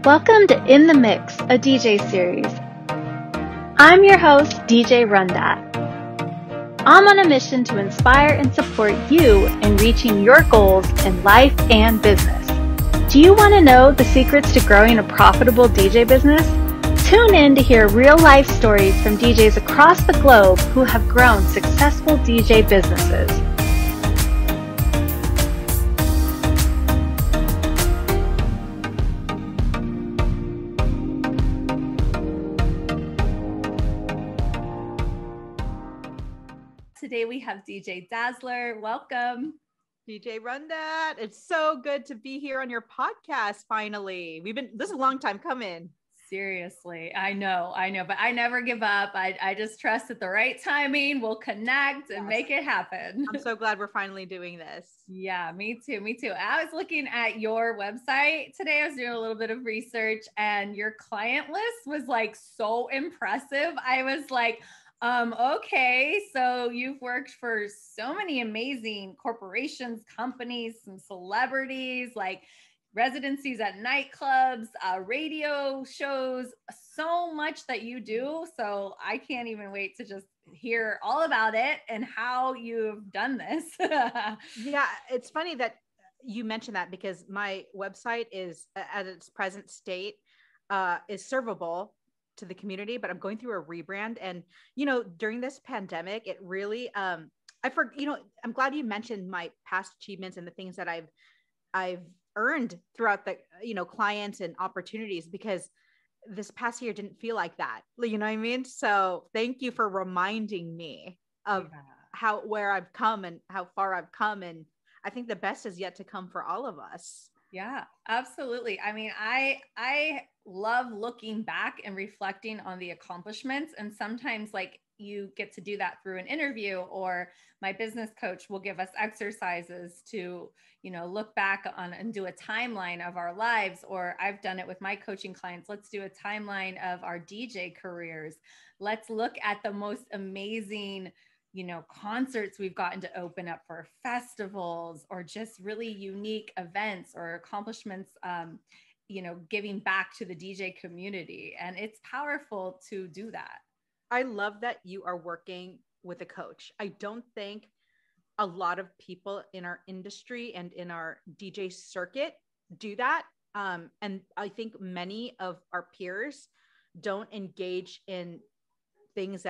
Welcome to In the Mix, a DJ series. I'm your host, DJ RunDat. I'm on a mission to inspire and support you in reaching your goals in life and business. Do you want to know the secrets to growing a profitable DJ business? Tune in to hear real-life stories from DJs across the globe who have grown successful DJ businesses. Today we have DJ Dazzler. Welcome. DJ RunDat. It's so good to be here on your podcast. Finally, this is a long time coming. Seriously. I know, but I never give up. I just trust that the right timing will connect and make it happen. I'm so glad we're finally doing this. Yeah, me too. I was looking at your website today. I was doing a little bit of research and your client list was like so impressive. I was like, okay, so you've worked for so many amazing corporations, companies, some celebrities, like residencies at nightclubs, radio shows, so much that you do. So I can't even wait to just hear all about it and how you've done this. Yeah, it's funny that you mentioned that because my website is at its present state is servable to the community, but I'm going through a rebrand. And, during this pandemic, it really, I'm glad you mentioned my past achievements and the things that I've earned throughout the, clients and opportunities, because this past year didn't feel like that. You know what I mean? So thank you for reminding me of where I've come and how far I've come. And I think the best is yet to come for all of us. Yeah, absolutely. I mean, I love looking back and reflecting on the accomplishments. And sometimes like you get to do that through an interview, or my business coach will give us exercises to, look back on and do a timeline of our lives. Or I've done it with my coaching clients. Let's do a timeline of our DJ careers. Let's look at the most amazing concerts we've gotten to open up for, festivals, or just really unique events or accomplishments, giving back to the DJ community. And it's powerful to do that. I love that you are working with a coach. I don't think a lot of people in our industry and in our DJ circuit do that. And I think many of our peers don't engage in things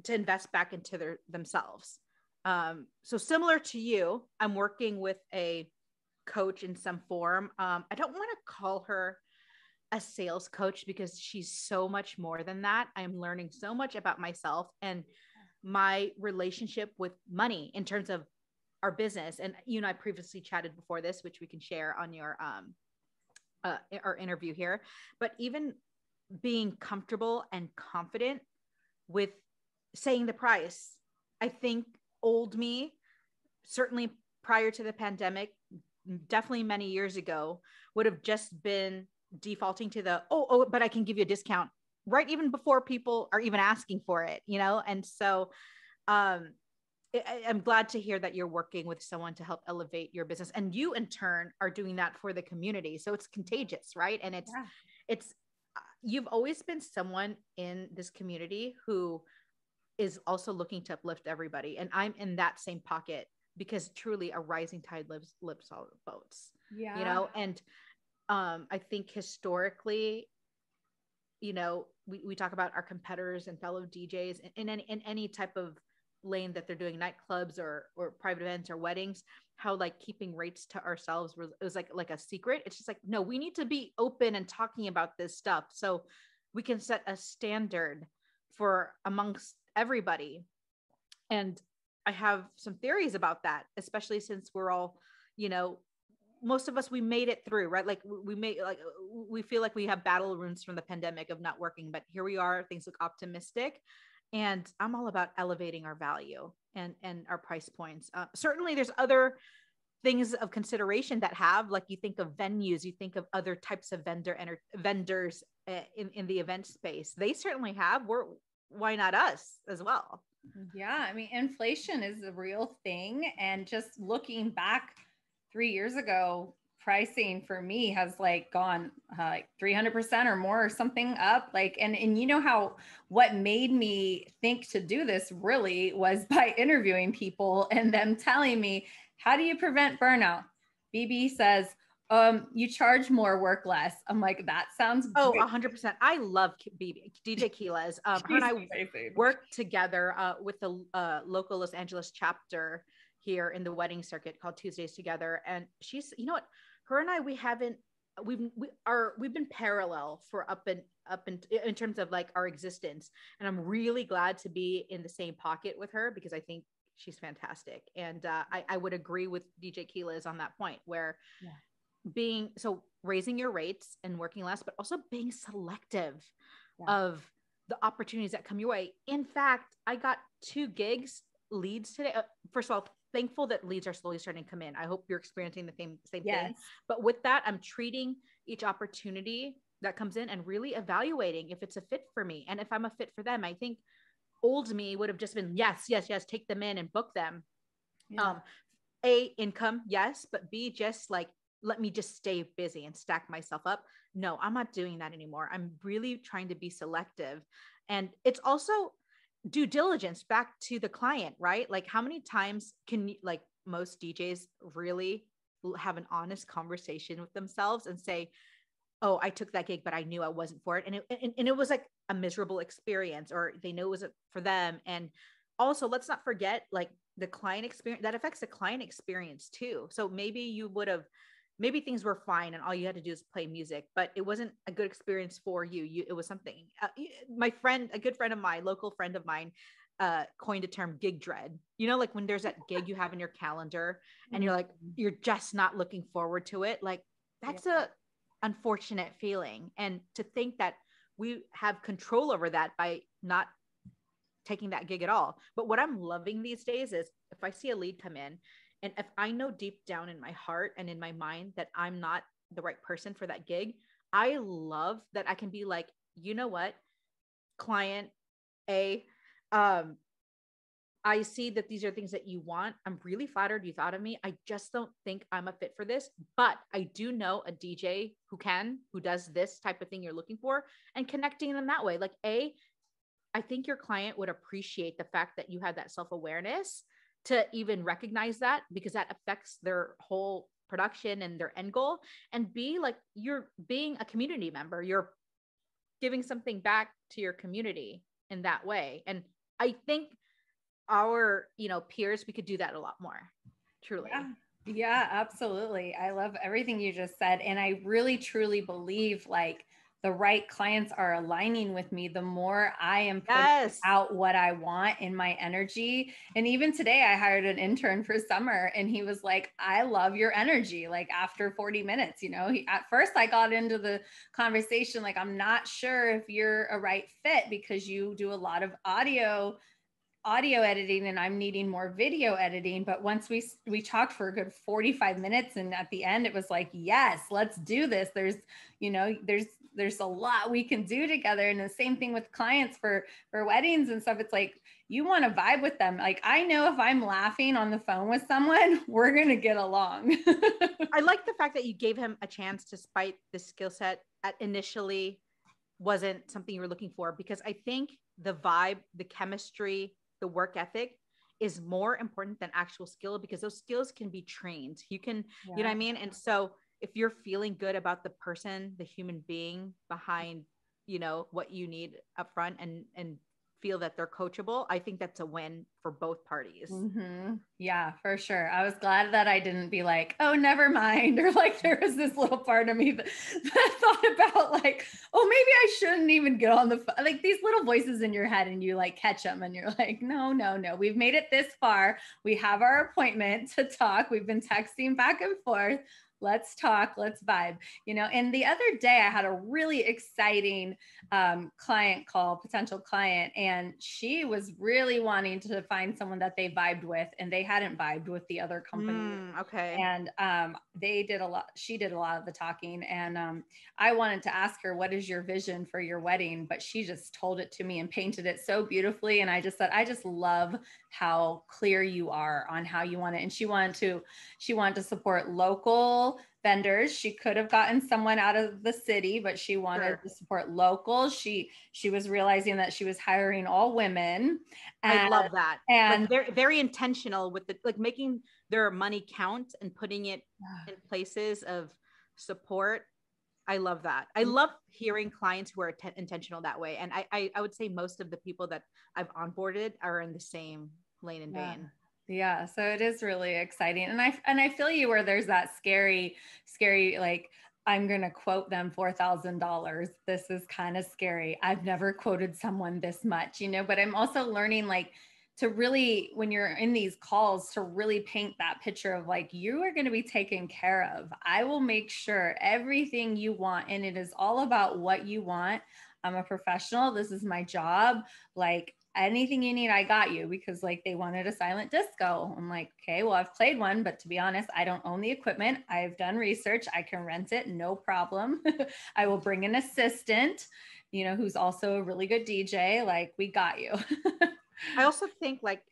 to invest back into themselves. So similar to you, I'm working with a coach in some form. I don't want to call her a sales coach because she's so much more than that. I'm learning so much about myself and my relationship with money in terms of our business. And, I previously chatted before this, which we can share on your, our interview here, but even being comfortable and confident with saying the price. I think old me, certainly prior to the pandemic, definitely many years ago, would have just been defaulting to the, but I can give you a discount, right? Even before people are even asking for it, And so I'm glad to hear that you're working with someone to help elevate your business. And you in turn are doing that for the community. So it's contagious, right? And it's you've always been someone in this community who is also looking to uplift everybody. And I'm in that same pocket because truly a rising tide lifts all boats, and I think historically, we talk about our competitors and fellow DJs in any type of lane that they're doing, nightclubs or private events or weddings, how like keeping rates to ourselves was like a secret. It's just like, no, we need to be open and talking about this stuff so we can set a standard for amongst everybody. And I have some theories about that, especially since we're all, most of us, we made it through, right? Like we feel like we have battle wounds from the pandemic of not working, but here we are, things look optimistic. And I'm all about elevating our value and our price points. Certainly there's other things of consideration that have, like you think of venues, you think of other types of vendors in the event space. They certainly have. Why not us as well? Yeah. I mean, inflation is a real thing. And just looking back 3 years ago, pricing for me has like gone like 300% or more or something up. Like, and you know how, what made me think to do this really was by interviewing people and them telling me, how do you prevent burnout? BB says, you charge more, work less. I'm like, that sounds Oh, great. 100%. I love BB, DJ Keelas. Her and She's I amazing. worked together with the local Los Angeles chapter here in the wedding circuit called Tuesdays Together. And she's, you know what, her and I, we've been parallel for up and in terms of like our existence. And I'm really glad to be in the same pocket with her because I think she's fantastic. And I would agree with DJ Keelas on that point where raising your rates and working less, but also being selective of the opportunities that come your way. In fact, I got 2 leads today. First of all, thankful that leads are slowly starting to come in. I hope you're experiencing the same thing. But with that, I'm treating each opportunity that comes in and really evaluating if it's a fit for me. And if I'm a fit for them, I think old me would have just been, yes, take them in and book them. A, income, yes, but B, just like, let me just stay busy and stack myself up. No, I'm not doing that anymore. I'm really trying to be selective. And it's also due diligence back to the client, right? Like how many times can you, like most DJs really have an honest conversation with themselves and say, oh, I took that gig, but I knew I wasn't for it. And it was like a miserable experience, or they know it wasn't for them. And also let's not forget like the client experience that affects the client experience too. So maybe things were fine and all you had to do is play music, but it wasn't a good experience for you. It was something, a good friend of mine, local friend of mine, coined a term gig dread. You know, like when there's that gig you have in your calendar and you're like, you're just not looking forward to it. Like that's a unfortunate feeling. And to think that we have control over that by not taking that gig at all. But what I'm loving these days is if I see a lead come in, and if I know deep down in my heart and in my mind that I'm not the right person for that gig, I love that I can be like, you know what, client A, I see that these are things that you want. I'm really flattered you thought of me. I just don't think I'm a fit for this, but I do know a DJ who does this type of thing you're looking for, and connecting them that way. Like I think your client would appreciate the fact that you have that self-awareness to even recognize that, because that affects their whole production and their end goal. And B, like you're being a community member, you're giving something back to your community in that way. And I think our, peers, we could do that a lot more, truly. Yeah, absolutely. I love everything you just said. And I really, truly believe like the right clients are aligning with me, the more I am putting out what I want in my energy. And even today I hired an intern for summer and he was like, I love your energy. Like after 40 minutes, at first I got into the conversation, like, I'm not sure if you're a right fit because you do a lot of audio editing and I'm needing more video editing. But once we talked for a good 45 minutes and at the end it was like, yes, let's do this. There's a lot we can do together. And the same thing with clients for weddings and stuff. It's like, you want to vibe with them. Like, I know if I'm laughing on the phone with someone, we're going to get along. I like the fact that you gave him a chance despite the skill set that initially wasn't something you were looking for, because I think the vibe, the chemistry, the work ethic is more important than actual skill, because those skills can be trained. You know what I mean? And so if you're feeling good about the person, the human being behind, what you need up front, and feel that they're coachable, I think that's a win for both parties. Mm-hmm. Yeah, for sure. I was glad that I didn't be like, oh, never mind. Or like, there was this little part of me that thought about like, oh, maybe I shouldn't even get on the phone. Like these little voices in your head, and you like catch them and you're like, no, we've made it this far. We have our appointment to talk. We've been texting back and forth. Let's talk, let's vibe, And the other day I had a really exciting potential client, and she was really wanting to find someone that they vibed with, and they hadn't vibed with the other company. Okay. And she did a lot of the talking, and I wanted to ask her, what is your vision for your wedding? But she just told it to me and painted it so beautifully. And I just said, I just love how clear you are on how you want it. And she wanted to support local vendors. She could have gotten someone out of the city, but she wanted to support locals. She was realizing that she was hiring all women. I love that. And like very, very intentional with the, like making their money count and putting it in places of support. I love that. I love hearing clients who are intentional that way. And I would say most of the people that I've onboarded are in the same lane and vein. Yeah. So it is really exciting. And I feel you where there's that scary, like, I'm going to quote them $4,000. This is kind of scary. I've never quoted someone this much, but I'm also learning, like, to really, when you're in these calls, to really paint that picture of like, you are going to be taken care of. I will make sure everything you want. And it is all about what you want. I'm a professional. This is my job. Like, anything you need, I got you, because like they wanted a silent disco. I'm like, okay, well, I've played one, but to be honest, I don't own the equipment. I've done research. I can rent it. No problem. I will bring an assistant, who's also a really good DJ. Like, we got you. I also think like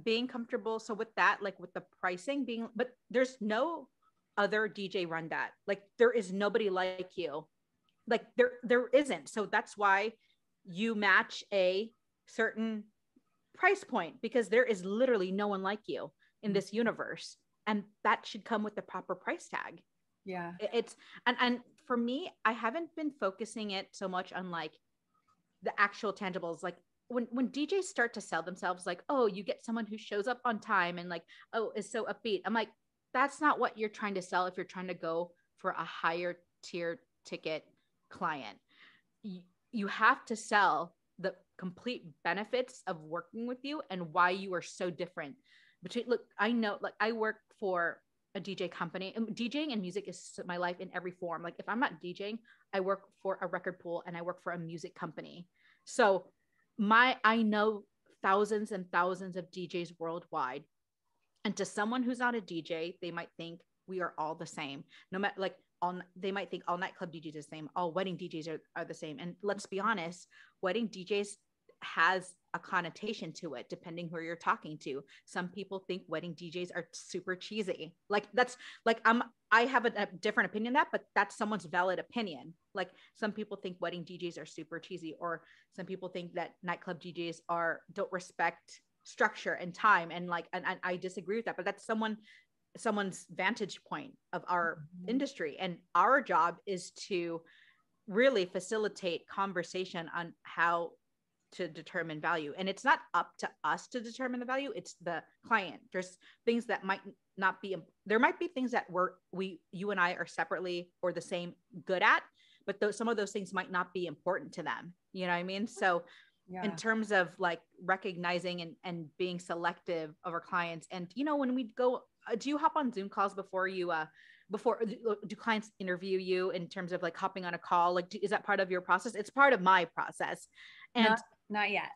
being comfortable. So with that, like with the pricing but there's no other DJ RunDat. Like there is nobody like you. Like there isn't. So that's why you match a certain price point, because there is literally no one like you in this universe. And that should come with the proper price tag. Yeah. It's, and for me, I haven't been focusing it so much on like the actual tangibles. Like when DJs start to sell themselves, like, oh, you get someone who shows up on time and like, oh, is so upbeat. I'm like, that's not what you're trying to sell. If you're trying to go for a higher tier ticket client, you have to sell the complete benefits of working with you and why you are so different. Look, I know, like, I work for a DJ company, and DJing and music is my life in every form. Like if I'm not DJing, I work for a record pool and I work for a music company. So I know thousands and thousands of DJs worldwide. And to someone who's not a DJ, they might think we are all the same. No matter, like, they might think all nightclub DJs are the same, all wedding DJs are the same. And let's be honest, wedding DJs has a connotation to it depending who you're talking to. Some people think wedding DJs are super cheesy. Like that's like I have a different opinion that, but that's someone's valid opinion. Like some people think wedding DJs are super cheesy, or some people think that nightclub DJs don't respect structure and time, and like and I disagree with that, but that's someone's vantage point of our industry. And our job is to really facilitate conversation on how to determine value. And it's not up to us to determine the value, it's the client. There's things that might not be, there might be things that you and I are separately or the same good at, but some of those things might not be important to them. You know what I mean? So in terms of like recognizing and being selective of our clients. And, when we go, do you hop on Zoom calls before do clients interview you in terms of like hopping on a call? Like, is that part of your process? It's part of my process. And not yet.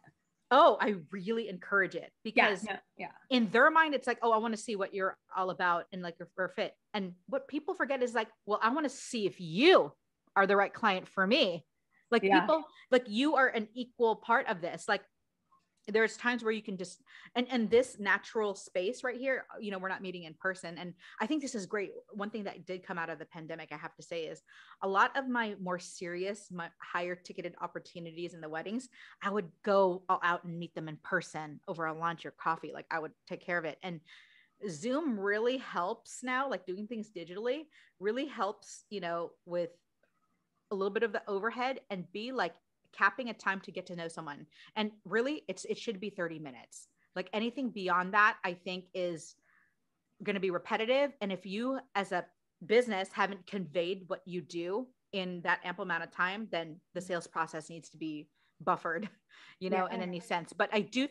Oh, I really encourage it, because in their mind, it's like, oh, I want to see what you're all about and like your fit. And what people forget is like, well, I want to see if you are the right client for me. Like people, like you are an equal part of this. Like there's times where you can just, and this natural space right here, we're not meeting in person. And I think this is great. One thing that did come out of the pandemic, I have to say, is a lot of my more serious, my higher ticketed opportunities in the weddings, I would go all out and meet them in person over a lunch or coffee. Like I would take care of it. And Zoom really helps now, like doing things digitally really helps, with a little bit of the overhead, and be like capping a time to get to know someone. And really it should be 30 minutes. Like anything beyond that, I think is going to be repetitive. And if you as a business haven't conveyed what you do in that ample amount of time, then the sales process needs to be buffered, in any sense. But I do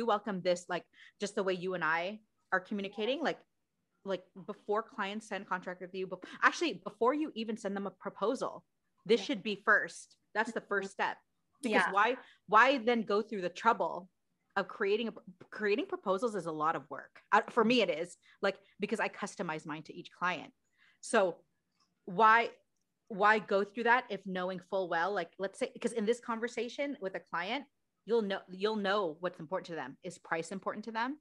welcome this, like just the way you and I are communicating, like before clients sign a contract with you, but actually before you even send them a proposal, this should be first. That's the first step. Because why then go through the trouble of creating proposals is a lot of work. For me, it is, like, because I customize mine to each client. So why go through that if knowing full well, like, let's say, because in this conversation with a client, you'll know what's important to them. Is price important to them?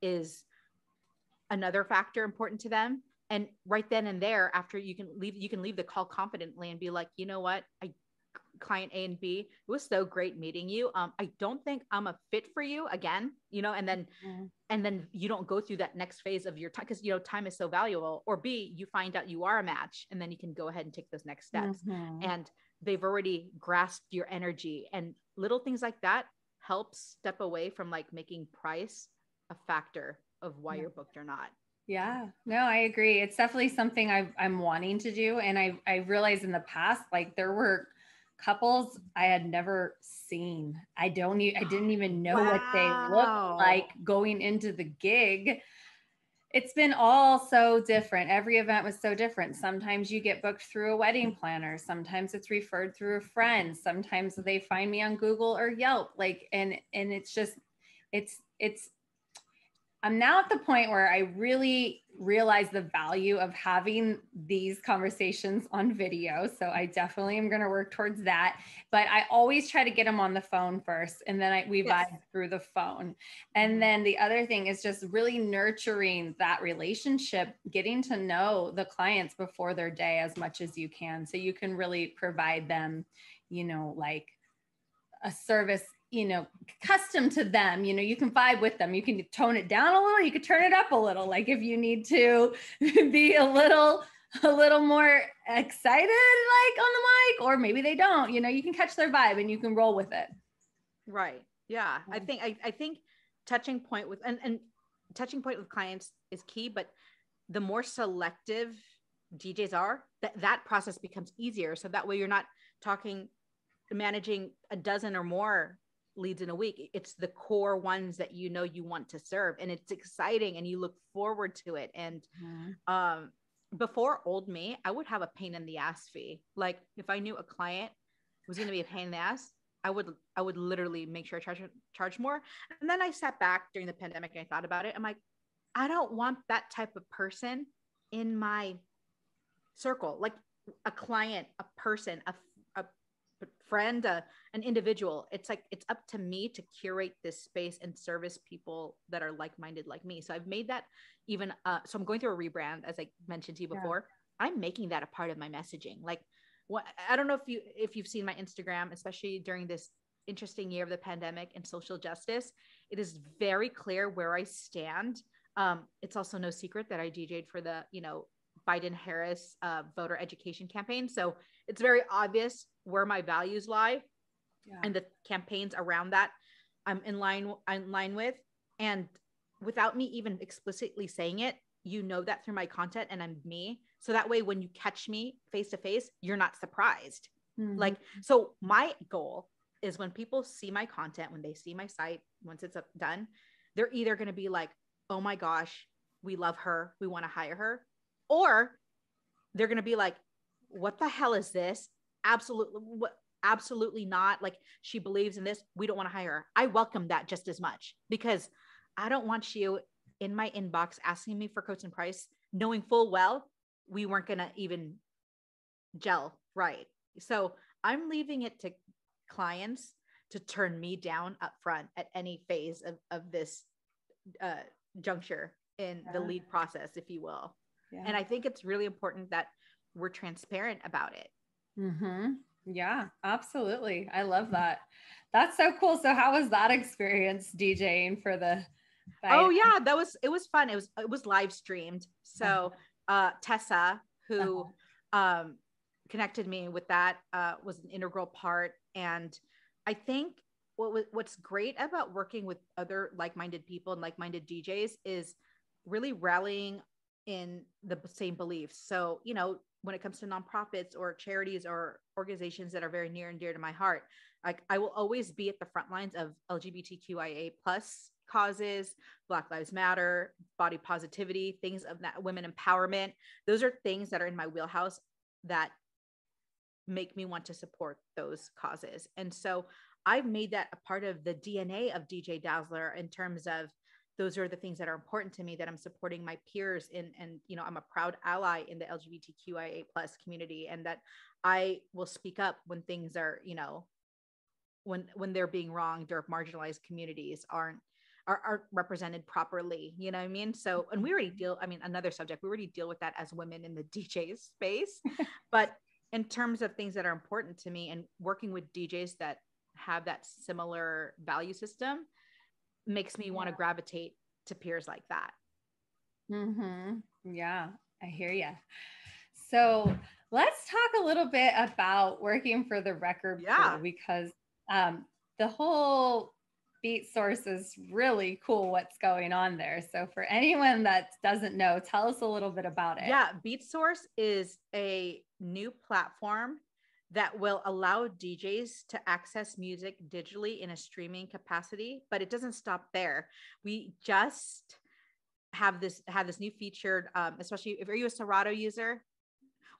Is another factor important to them? And right then and there, after you can leave the call confidently and be like, you know what, client A and B, it was so great meeting you. I don't think I'm a fit for you again, and then you don't go through that next phase of your time, because time is so valuable. Or B, you find out you are a match, and then you can go ahead and take those next steps. And they've already grasped your energy, and little things like that help step away from like making price a factor of why you're booked or not. Yeah, no, I agree. It's definitely something I'm wanting to do. And I realized in the past, like there were couples I had never seen. I didn't even know what they looked like going into the gig. It's been all so different. Every event was so different. Sometimes you get booked through a wedding planner. Sometimes it's referred through a friend. Sometimes they find me on Google or Yelp. Like, and it's just, it's I'm now at the point where I really realize the value of having these conversations on video. So I definitely am going to work towards that. But I always try to get them on the phone first. And then we vibe through the phone. And then the other thing is just really nurturing that relationship, getting to know the clients before their day as much as you can. So you can really provide them, like a service, custom to them. You can vibe with them. You can tone it down a little, you could turn it up a little. Like if you need to be a little more excited, like on the mic, or maybe they don't, you can catch their vibe and you can roll with it. Right. Yeah. I think touching point with, and touching point with clients is key, but the more selective DJs are, that process becomes easier. So that way you're not managing a dozen or more leads in a week. It's the core ones that you want to serve, and it's exciting and you look forward to it. And before old me, I would have a pain in the ass fee. Like if I knew a client was going to be a pain in the ass, I would literally make sure I charge more. And then I sat back during the pandemic and I thought about it. I'm like, I don't want that type of person in my circle. Like a client, a person, a friend, an individual. It's like, it's up to me to curate this space and service people that are like-minded like me. So I've made that even, so I'm going through a rebrand, as I mentioned to you before. I'm making that a part of my messaging. Like what, I don't know if you've seen my Instagram, especially during this interesting year of the pandemic and social justice, it is very clear where I stand. It's also no secret that I DJ'd for the, Biden-Harris voter education campaign. So it's very obvious where my values lie, and the campaigns around that I'm in line with. And without me even explicitly saying it, that through my content, and I'm me. So that way, when you catch me face to face, you're not surprised. Like, so my goal is when people see my content, when they see my site, once it's done, they're either going to be like, oh my gosh, we love her, we want to hire her. Or they're going to be like, what the hell is this? Absolutely not. Like, she believes in this. We don't want to hire her. I welcome that just as much, because I don't want you in my inbox asking me for quotes and price, knowing full well we weren't going to even gel right. So I'm leaving it to clients to turn me down up front at any phase of this juncture in the lead process, if you will. And I think it's really important that we're transparent about it. Yeah, absolutely. I love that. That's so cool. So how was that experience DJing for the Oh yeah, it was fun. It was live streamed. So Tessa, who connected me with that, was an integral part. And I think what's great about working with other like-minded people and like-minded DJs is really rallying in the same beliefs. So, when it comes to nonprofits or charities or organizations that are very near and dear to my heart, like I will always be at the front lines of LGBTQIA+ causes, Black Lives Matter, body positivity, things of that, women empowerment. Those are things that are in my wheelhouse that make me want to support those causes. And so I've made that a part of the DNA of DJ Dazzler, in terms of those are the things that are important to me, that I'm supporting my peers in, and, I'm a proud ally in the LGBTQIA+ community, and that I will speak up when things are, when they're being wronged, or marginalized communities aren't aren't represented properly. You know what I mean? So, and we already deal, I mean, another subject, we already deal with that as women in the DJ space. But in terms of things that are important to me and working with DJs that have that similar value system makes me want to gravitate to peers like that. Yeah, I hear you. So let's talk a little bit about working for the record pool, because the whole Beat Source is really cool what's going on there. So for anyone that doesn't know, tell us a little bit about it. Yeah, Beat Source is a new platform that will allow DJs to access music digitally in a streaming capacity, but it doesn't stop there. We just have this new feature, especially if you're a Serato user.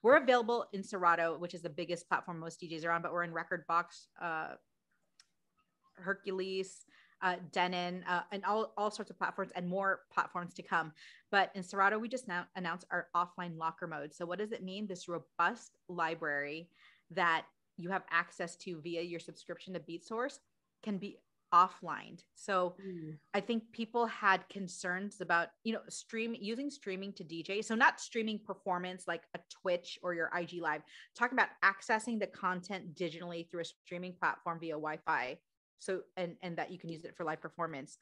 We're available in Serato, which is the biggest platform most DJs are on, but we're in Rekordbox, Hercules, Denon, and all sorts of platforms, and more platforms to come. But in Serato, we just now announced our offline locker mode. So what does it mean? This robust library that you have access to via your subscription to Beat Source can be offline. So I think people had concerns about, using streaming to DJ. So not streaming performance like a Twitch or your IG Live, talking about accessing the content digitally through a streaming platform via Wi-Fi. So, and that you can use it for live performance.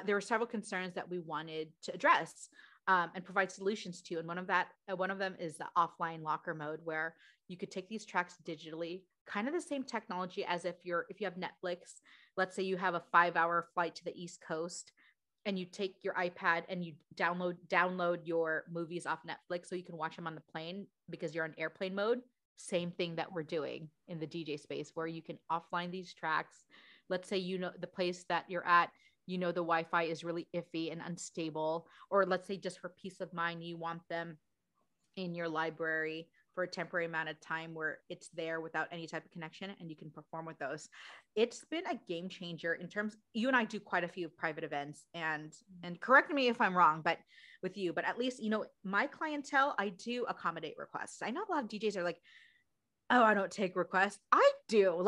There were several concerns that we wanted to address and provide solutions to. And one of them is the offline locker mode, where you could take these tracks digitally, kind of the same technology as if you have Netflix. Let's say you have a 5-hour flight to the East Coast and you take your iPad and you download your movies off Netflix so you can watch them on the plane because you're on airplane mode. Same thing that we're doing in the DJ space, where you can offline these tracks. Let's say, the place that you're at, the Wi-Fi is really iffy and unstable, or let's say just for peace of mind, you want them in your library for a temporary amount of time where it's there without any type of connection, and you can perform with those. It's been a game changer in terms, you and I do quite a few private events, and correct me if I'm wrong, but with you, but at least, my clientele, I do accommodate requests. I know a lot of DJs are like, oh, I don't take requests. I do.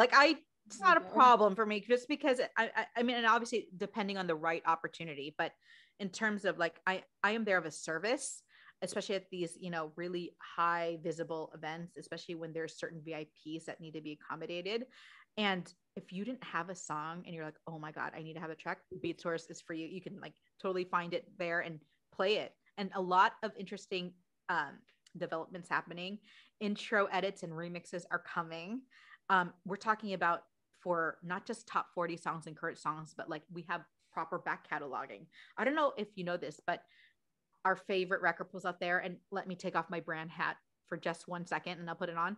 It's not a problem for me, just because I mean, and obviously depending on the right opportunity, but in terms of I am there of a service, especially at these, really high visible events, especially when there's certain VIPs that need to be accommodated. And if you didn't have a song and you're like, oh my God, I need to have a track, Beat Source is for you. You can totally find it there and play it. And a lot of interesting developments happening. Intro edits and remixes are coming. We're talking about for not just top 40 songs and current songs, but we have proper back cataloging. I don't know if you know this, but our favorite record pools out there, and let me take off my brand hat for just 1 second and I'll put it on.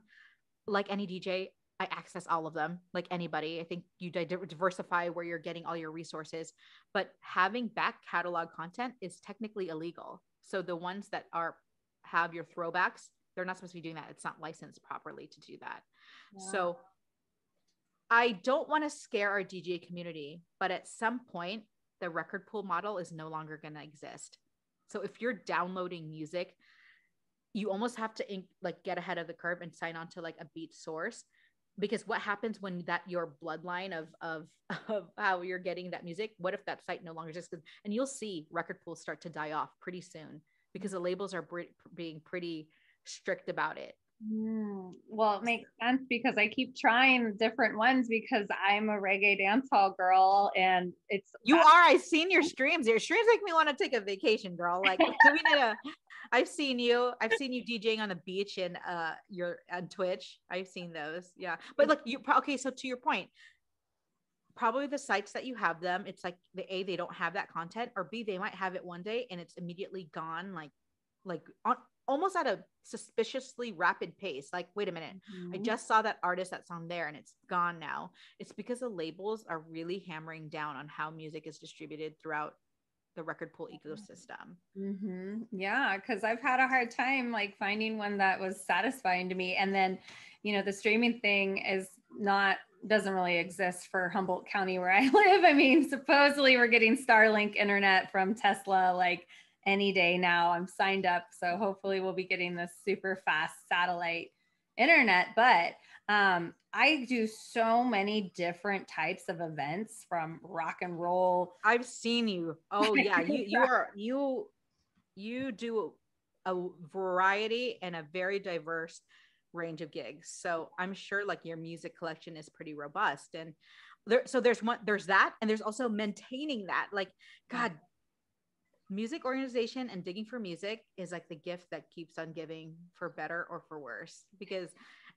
Like any DJ, I access all of them, like anybody. I think you diversify where you're getting all your resources, but having back catalog content is technically illegal. So the ones that have your throwbacks, they're not supposed to be doing that. It's not licensed properly to do that. Yeah. So I don't want to scare our DJ community, but at some point, the record pool model is no longer going to exist. So if you're downloading music, you almost have to get ahead of the curve and sign on to a Beat Source, because what happens when your bloodline of how you're getting that music, what if that site no longer exists? And you'll see record pools start to die off pretty soon because the labels are being pretty strict about it. Well, it makes sense because I keep trying different ones because I'm a reggae dancehall girl, and I've seen your streams. Your streams make me want to take a vacation, girl. I've seen you DJing on the beach and you're on Twitch. I've seen those. Yeah. But okay. So to your point, probably the sites that you have them, it's they don't have that content, or B, they might have it one day and it's immediately gone, almost at a suspiciously rapid pace. Wait a minute, I just saw that artist that's on there and it's gone now. It's because the labels are really hammering down on how music is distributed throughout the record pool ecosystem. Yeah, because I've had a hard time finding one that was satisfying to me. And then, the streaming thing doesn't really exist for Humboldt County where I live. I mean, supposedly we're getting Starlink internet from Tesla any day now. I'm signed up, so hopefully we'll be getting this super fast satellite internet. But I do so many different types of events, from rock and roll. I've seen you. Oh yeah, you do a variety and a very diverse range of gigs. So I'm sure like your music collection is pretty robust. And there's that, and there's also maintaining that. Like, God, music organization and digging for music is like the gift that keeps on giving, for better or for worse. Because,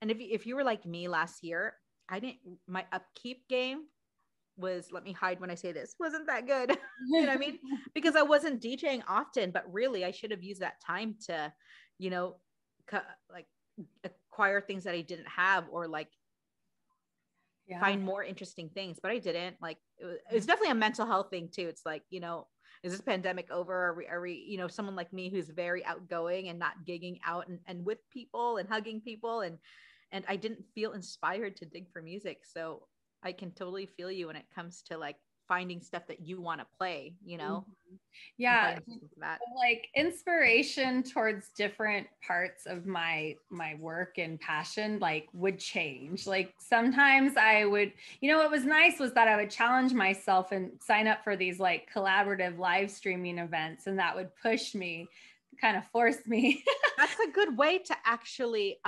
and if you were like me last year, I didn't, my upkeep game was, let me hide when I say this, wasn't that good. You know what I mean? Because I wasn't DJing often, but really I should have used that time to, you know, like acquire things that I didn't have, or like find more interesting things, but I didn't. Like it's definitely a mental health thing too. It's like, you know, is this pandemic over? Are we, you know, someone like me who's very outgoing and not gigging out and with people and hugging people, and I didn't feel inspired to dig for music. So I can totally feel you when it comes to like finding stuff that you want to play, you know. Yeah, like inspiration towards different parts of my work and passion like would change. Like sometimes I would, you know, what was nice was that I would challenge myself and sign up for these like collaborative live streaming events, and that would push me, kind of force me. That's a good way to actually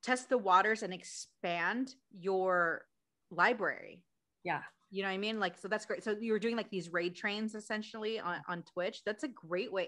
test the waters and expand your library. Yeah. You know what I mean? Like, so that's great. So you were doing like these raid trains essentially on Twitch. That's a great way,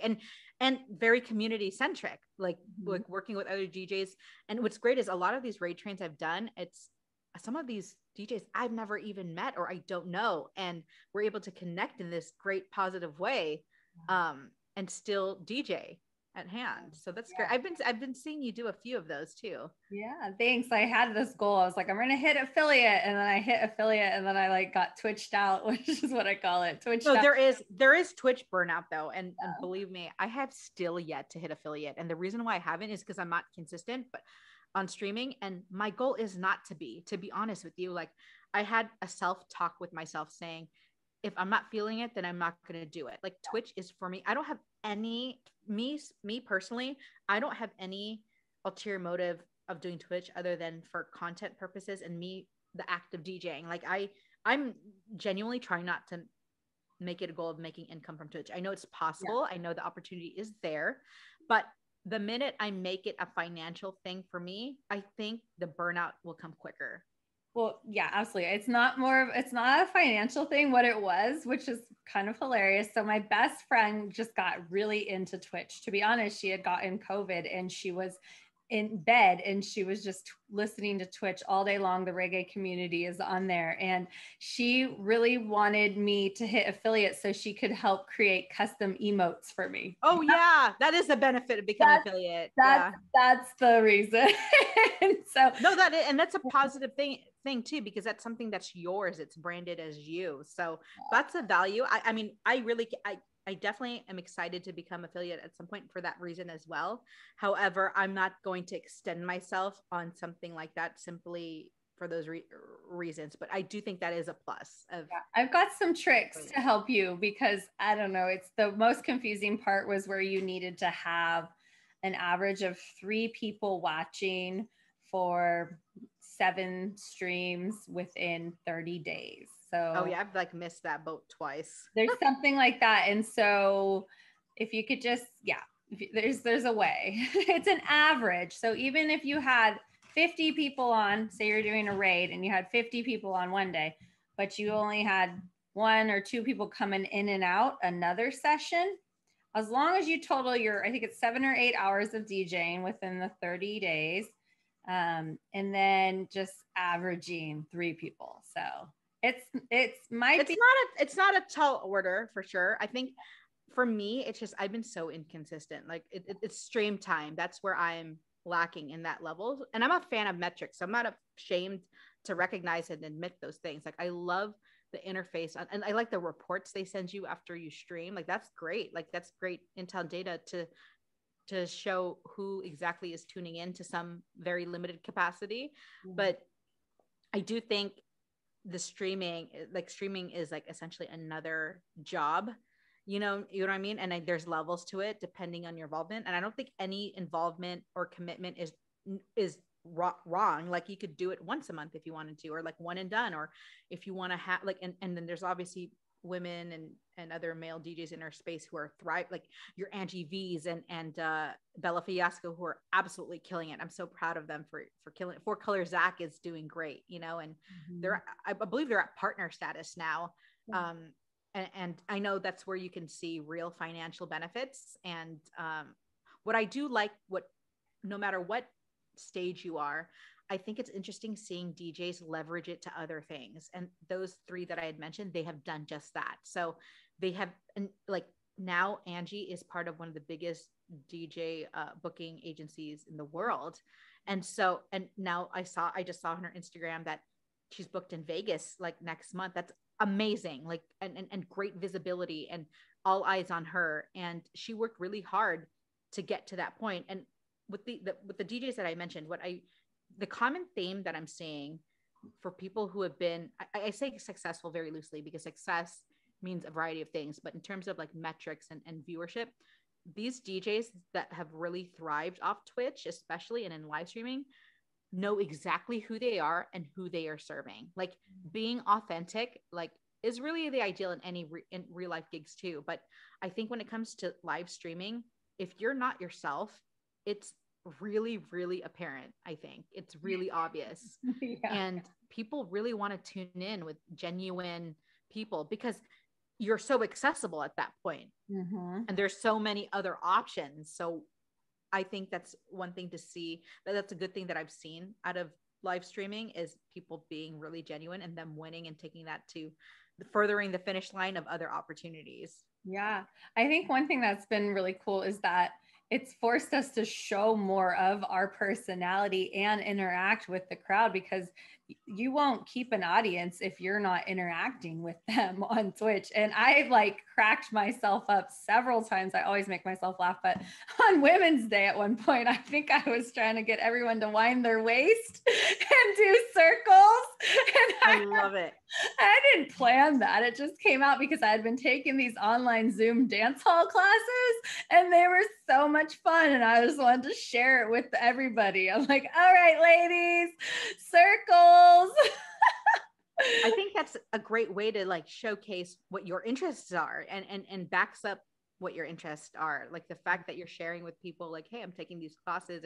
and very community centric, like like working with other DJs. And what's great is a lot of these raid trains I've done, it's some of these DJs I've never even met or I don't know. And we're able to connect in this great positive way, and still DJ at hand. So that's great. I've been seeing you do a few of those too. Yeah, thanks. I had this goal. I was like, I'm gonna hit affiliate, and then I hit affiliate, and then I like got twitched out, which is what I call it. Twitched out. There is Twitch burnout though, and believe me, I have still yet to hit affiliate, and the reason why I haven't is because I'm not consistent, but on streaming, and my goal is not to be honest with you. Like I had a self talk with myself saying, if I'm not feeling it, then I'm not going to do it. Like Twitch is for me. I don't have any, me personally, I don't have any ulterior motive of doing Twitch other than for content purposes and me, the act of DJing. Like I'm genuinely trying not to make it a goal of making income from Twitch. I know it's possible. Yeah. I know the opportunity is there, but the minute I make it a financial thing for me, I think the burnout will come quicker. Well, yeah, absolutely. It's not a financial thing, what it was, which is kind of hilarious. So my best friend just got really into Twitch. To be honest, she had gotten COVID and she was in bed and she was just listening to Twitch all day long. The reggae community is on there. And she really wanted me to hit affiliate so she could help create custom emotes for me. Oh yeah. That is the benefit of becoming affiliate. That's the reason. So no, that's a positive thing too, because that's something that's yours. It's branded as you. So that's a value. I mean, I definitely am excited to become affiliate at some point for that reason as well. However, I'm not going to extend myself on something like that simply for those reasons. But I do think that is a plus. I've got some tricks to help you, because I don't know, it's the most confusing part was where you needed to have an average of 3 people watching for 7 streams within 30 days. So oh yeah, I've like missed that boat twice. There's something like that. And so if you could just, there's a way. It's an average. So even if you had 50 people on, say you're doing a raid and you had 50 people on one day, but you only had 1 or 2 people coming in and out another session, as long as you total I think it's 7 or 8 hours of DJing within the 30 days, and then just averaging 3 people. So it's not a tall order for sure. I think for me, it's just, I've been so inconsistent. Like it's stream time. That's where I'm lacking in that level. And I'm a fan of metrics. So I'm not ashamed to recognize and admit those things. Like I love the interface, and I like the reports they send you after you stream. Like that's great. Like that's great intel and data to show who exactly is tuning in to some very limited capacity. But I do think the streaming is like essentially another job, you know what I mean? And there's levels to it depending on your involvement. And I don't think any involvement or commitment is wrong. Like you could do it once a month if you wanted to, or like one and done, or if you want to have like, and then there's obviously women and other male DJs in our space who are like your Angie V's and Bella Fiasco, who are absolutely killing it. I'm so proud of them for killing it. Four Color Zach is doing great, you know, and I believe they're at partner status now. And I know that's where you can see real financial benefits. And what I do like, no matter what stage you are, I think it's interesting seeing DJs leverage it to other things. And those three that I had mentioned, they have done just that. So they have, and like now Angie is part of one of the biggest DJ booking agencies in the world. And so, and now I just saw on her Instagram that she's booked in Vegas like next month. That's amazing. Like, and great visibility and all eyes on her. And she worked really hard to get to that point. And with the DJs that I mentioned, the common theme that I'm seeing for people who have been, I say successful very loosely because success means a variety of things, but in terms of like metrics and viewership, these DJs that have really thrived off Twitch, especially and in live streaming, know exactly who they are and who they are serving. Like being authentic, like is really the ideal in any in real life gigs too. But I think when it comes to live streaming, if you're not yourself, it's really, really apparent. I think it's really obvious. And people really want to tune in with genuine people because you're so accessible at that point. And there's so many other options. So I think that's one thing to see. That's a good thing that I've seen out of live streaming is people being really genuine and them winning and taking that to furthering the finish line of other opportunities. Yeah. I think one thing that's been really cool is that it's forced us to show more of our personality and interact with the crowd, because you won't keep an audience if you're not interacting with them on Twitch. And I've like cracked myself up several times. I always make myself laugh, but on Women's Day at one point, I think I was trying to get everyone to wind their waist and do circles. And I love it. I didn't plan that. It just came out because I had been taking these online Zoom dance hall classes and they were so much fun. And I just wanted to share it with everybody. I'm like, all right, ladies, circles. I think that's a great way to like showcase what your interests are and backs up what your interests are. Like the fact that you're sharing with people like, hey, I'm taking these classes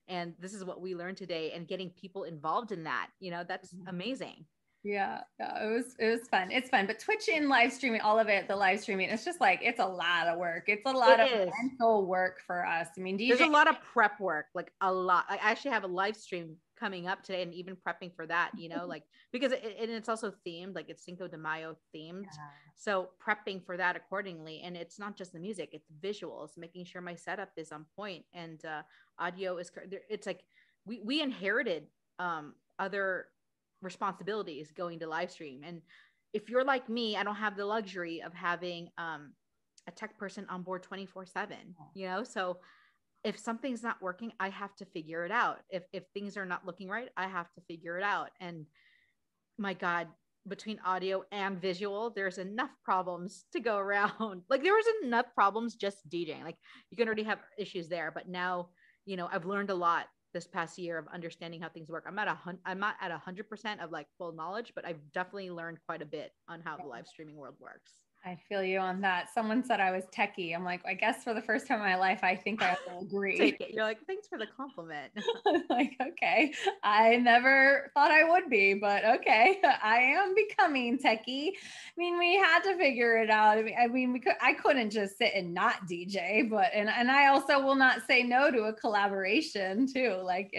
and this is what we learned today, and getting people involved in that, you know, that's amazing. Yeah, it was fun. It's fun, but Twitch and live streaming, all of it, the live streaming, it's just like, it's a lot of work. It's a lot of mental work for us. I mean, there's a lot of prep work, like a lot. I actually have a live stream coming up today and even prepping for that, you know, like, because it's also themed, like it's Cinco de Mayo themed. Yeah. So prepping for that accordingly. And it's not just the music, it's visuals, making sure my setup is on point and audio is, it's like, we inherited other responsibilities going to live stream. And if you're like me, I don't have the luxury of having a tech person on board 24/7, you know? So if something's not working, I have to figure it out. If things are not looking right, I have to figure it out. And my God, between audio and visual, there's enough problems to go around. Like there was enough problems just DJing. Like you can already have issues there, but now, you know, I've learned a lot this past year of understanding how things work. I'm not at 100% of like full knowledge, but I've definitely learned quite a bit on how the live streaming world works. I feel you on that. Someone said I was techie. I'm like, I guess for the first time in my life, I think I will agree. Take it. You're like, thanks for the compliment. Like, okay, I never thought I would be, but okay, I am becoming techie. I mean, we had to figure it out. I couldn't just sit and not DJ, but, and I also will not say no to a collaboration too. Like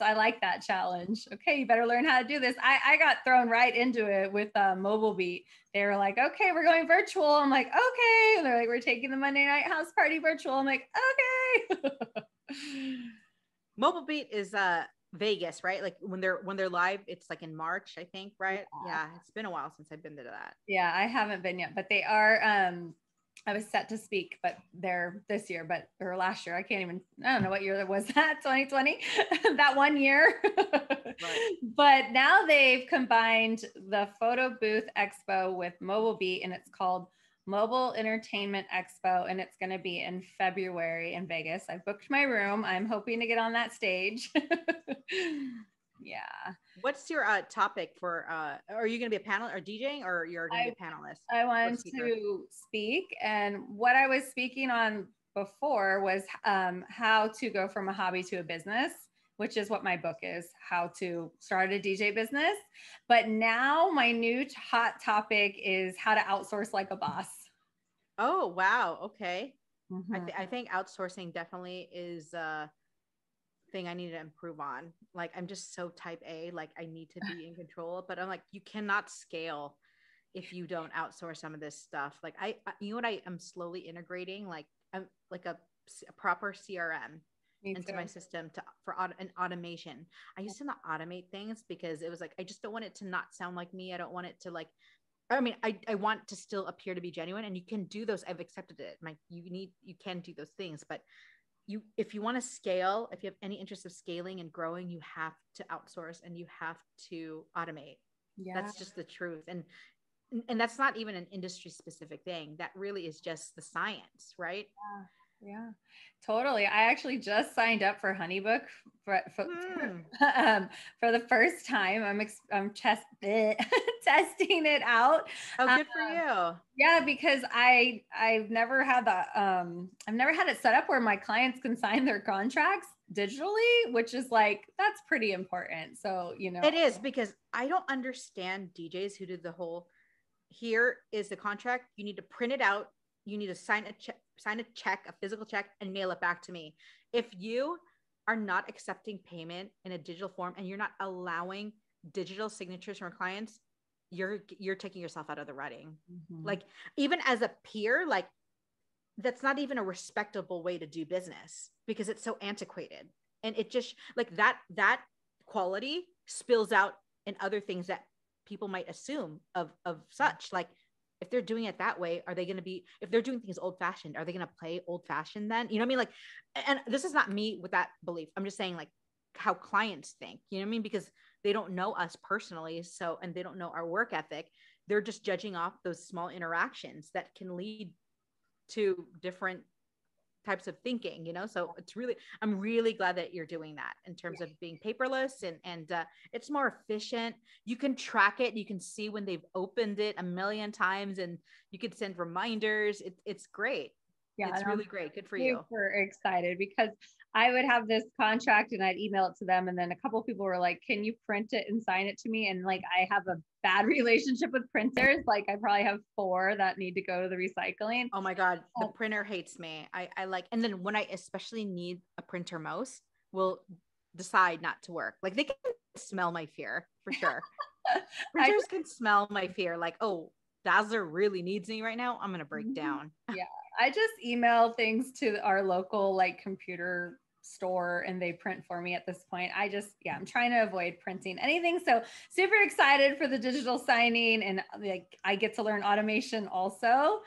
I like that challenge. Okay, you better learn how to do this. I got thrown right into it with Mobile Beat. They were like, okay, we're going virtual. I'm like, okay. And they're like, we're taking the Monday night house party virtual. I'm like, okay. Mobile Beat is Vegas, right? Like when they're live, it's like in March, I think, right? Yeah, it's been a while since I've been to that. Yeah, I haven't been yet, but they are I was set to speak, but they're this year, or last year. I don't know what year that was that, 2020, that one year. Right. But now they've combined the Photo Booth Expo with Mobile Beat, and it's called Mobile Entertainment Expo, and it's going to be in February in Vegas. I've booked my room. I'm hoping to get on that stage. Yeah. What's your topic for are you going to be a panel or DJing, or you're going to be a panelist I or wanted speaker? to speak, and what I was speaking on before was how to go from a hobby to a business, which is what my book is, how to start a DJ business. But now my new hot topic is how to outsource like a boss. Oh, wow. Okay. Mm-hmm. I think outsourcing definitely is a thing I need to improve on. Like, I'm just so type A, like I need to be in control, but I'm like, you cannot scale if you don't outsource some of this stuff. Like you know what I am slowly integrating, like I'm like a proper CRM Me into too. my system an automation. I used to not automate things because it was like, I just don't want it to not sound like me. I don't want it to like, I mean, I want to still appear to be genuine, and you can do those. I've accepted it. Like you can do those things, but if you want to scale, if you have any interest of scaling and growing, you have to outsource and you have to automate. Yeah. That's just the truth. And that's not even an industry specific thing. That really is just the science, right? Yeah, totally. I actually just signed up for HoneyBook for the first time. I'm testing it out. Oh, good for you. Yeah, because I've never had I've never had it set up where my clients can sign their contracts digitally, which is like, that's pretty important. So, It is, because I don't understand DJs who do the whole, here is the contract. You need to print it out. You need to sign a check, a physical check, and mail it back to me. If you are not accepting payment in a digital form and you're not allowing digital signatures from clients, you're taking yourself out of the running. Mm-hmm. Like, even as a peer, like that's not even a respectable way to do business, because it's so antiquated. And it just like that quality spills out in other things that people might assume of such. Like, if they're doing it that way, are they going to be, if they're doing things old fashioned, are they going to play old fashioned then? You know what I mean? Like, and this is not me with that belief. I'm just saying, like, how clients think, you know what I mean? Because they don't know us personally. So, and they don't know our work ethic. They're just judging off those small interactions that can lead to different types of thinking, you know? So I'm really glad that you're doing that in terms of being paperless, and it's more efficient. You can track it. You can see when they've opened it a million times, and you could send reminders. It's great. Yeah, it's really great. Good for you. Super excited, because I would have this contract and I'd email it to them, and then a couple of people were like, can you print it and sign it to me? And like, I have a bad relationship with printers. Like, I probably have 4 that need to go to the recycling. Oh my God, the printer hates me. I like, and then when I especially need a printer mouse, will decide not to work. Like, they can smell my fear for sure. Printers can smell my fear. Like, oh, Dazzler really needs me right now. I'm gonna break down. Yeah, I just email things to our local like computer store and they print for me at this point. I'm trying to avoid printing anything. So super excited for the digital signing, and like I get to learn automation also.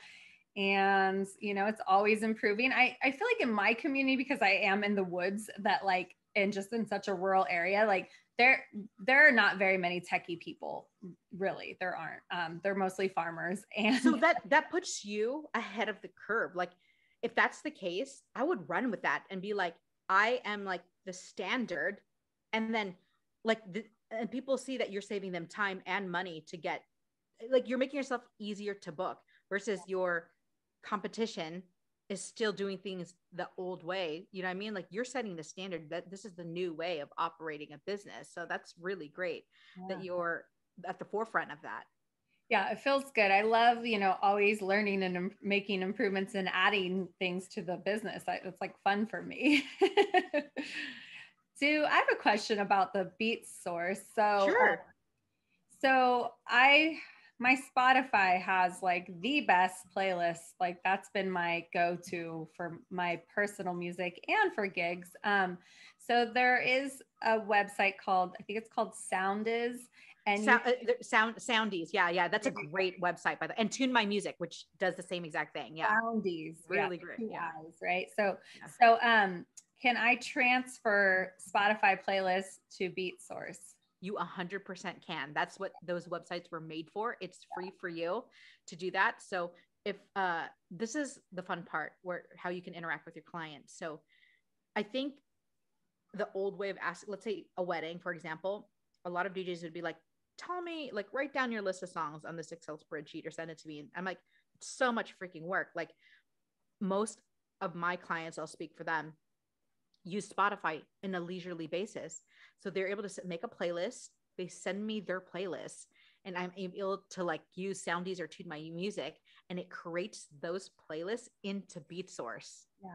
And it's always improving. I feel like in my community, because I am in the woods, that like, and just in such a rural area, like there are not very many techie people, really. There aren't. They're mostly farmers. And so that puts you ahead of the curve. Like, if that's the case, I would run with that and be like, I am like the standard. And then like and people see that you're saving them time and money to get, like, you're making yourself easier to book, versus your competition is still doing things the old way. You know what I mean? Like, you're setting the standard that this is the new way of operating a business. So that's really great that you're at the forefront of that. Yeah, it feels good. I love, always learning and making improvements and adding things to the business. It's like fun for me. So I have a question about the beat source. Sure. So my Spotify has like the best playlist. Like, that's been my go-to for my personal music and for gigs. So there is a website called, I think it's called Soundiz. And Soundies. Yeah. That's a great website, by the and Tune My Music, which does the same exact thing. Yeah. Soundies. Really great. 2 Yeah. I's, right? So can I transfer Spotify playlists to BeatSource? You 100% can. That's what those websites were made for. It's free for you to do that. So if this is the fun part where how you can interact with your clients. So I think the old way of asking, let's say a wedding, for example, a lot of DJs would be like, tell me, like, write down your list of songs on this Excel spreadsheet or send it to me. And I'm like, it's so much freaking work. Like most of my clients, I'll speak for them, use Spotify in a leisurely basis. So they're able to make a playlist. They send me their playlists and I'm able to like use Soundees or Tune My Music, and it creates those playlists into BeatSource. Yeah.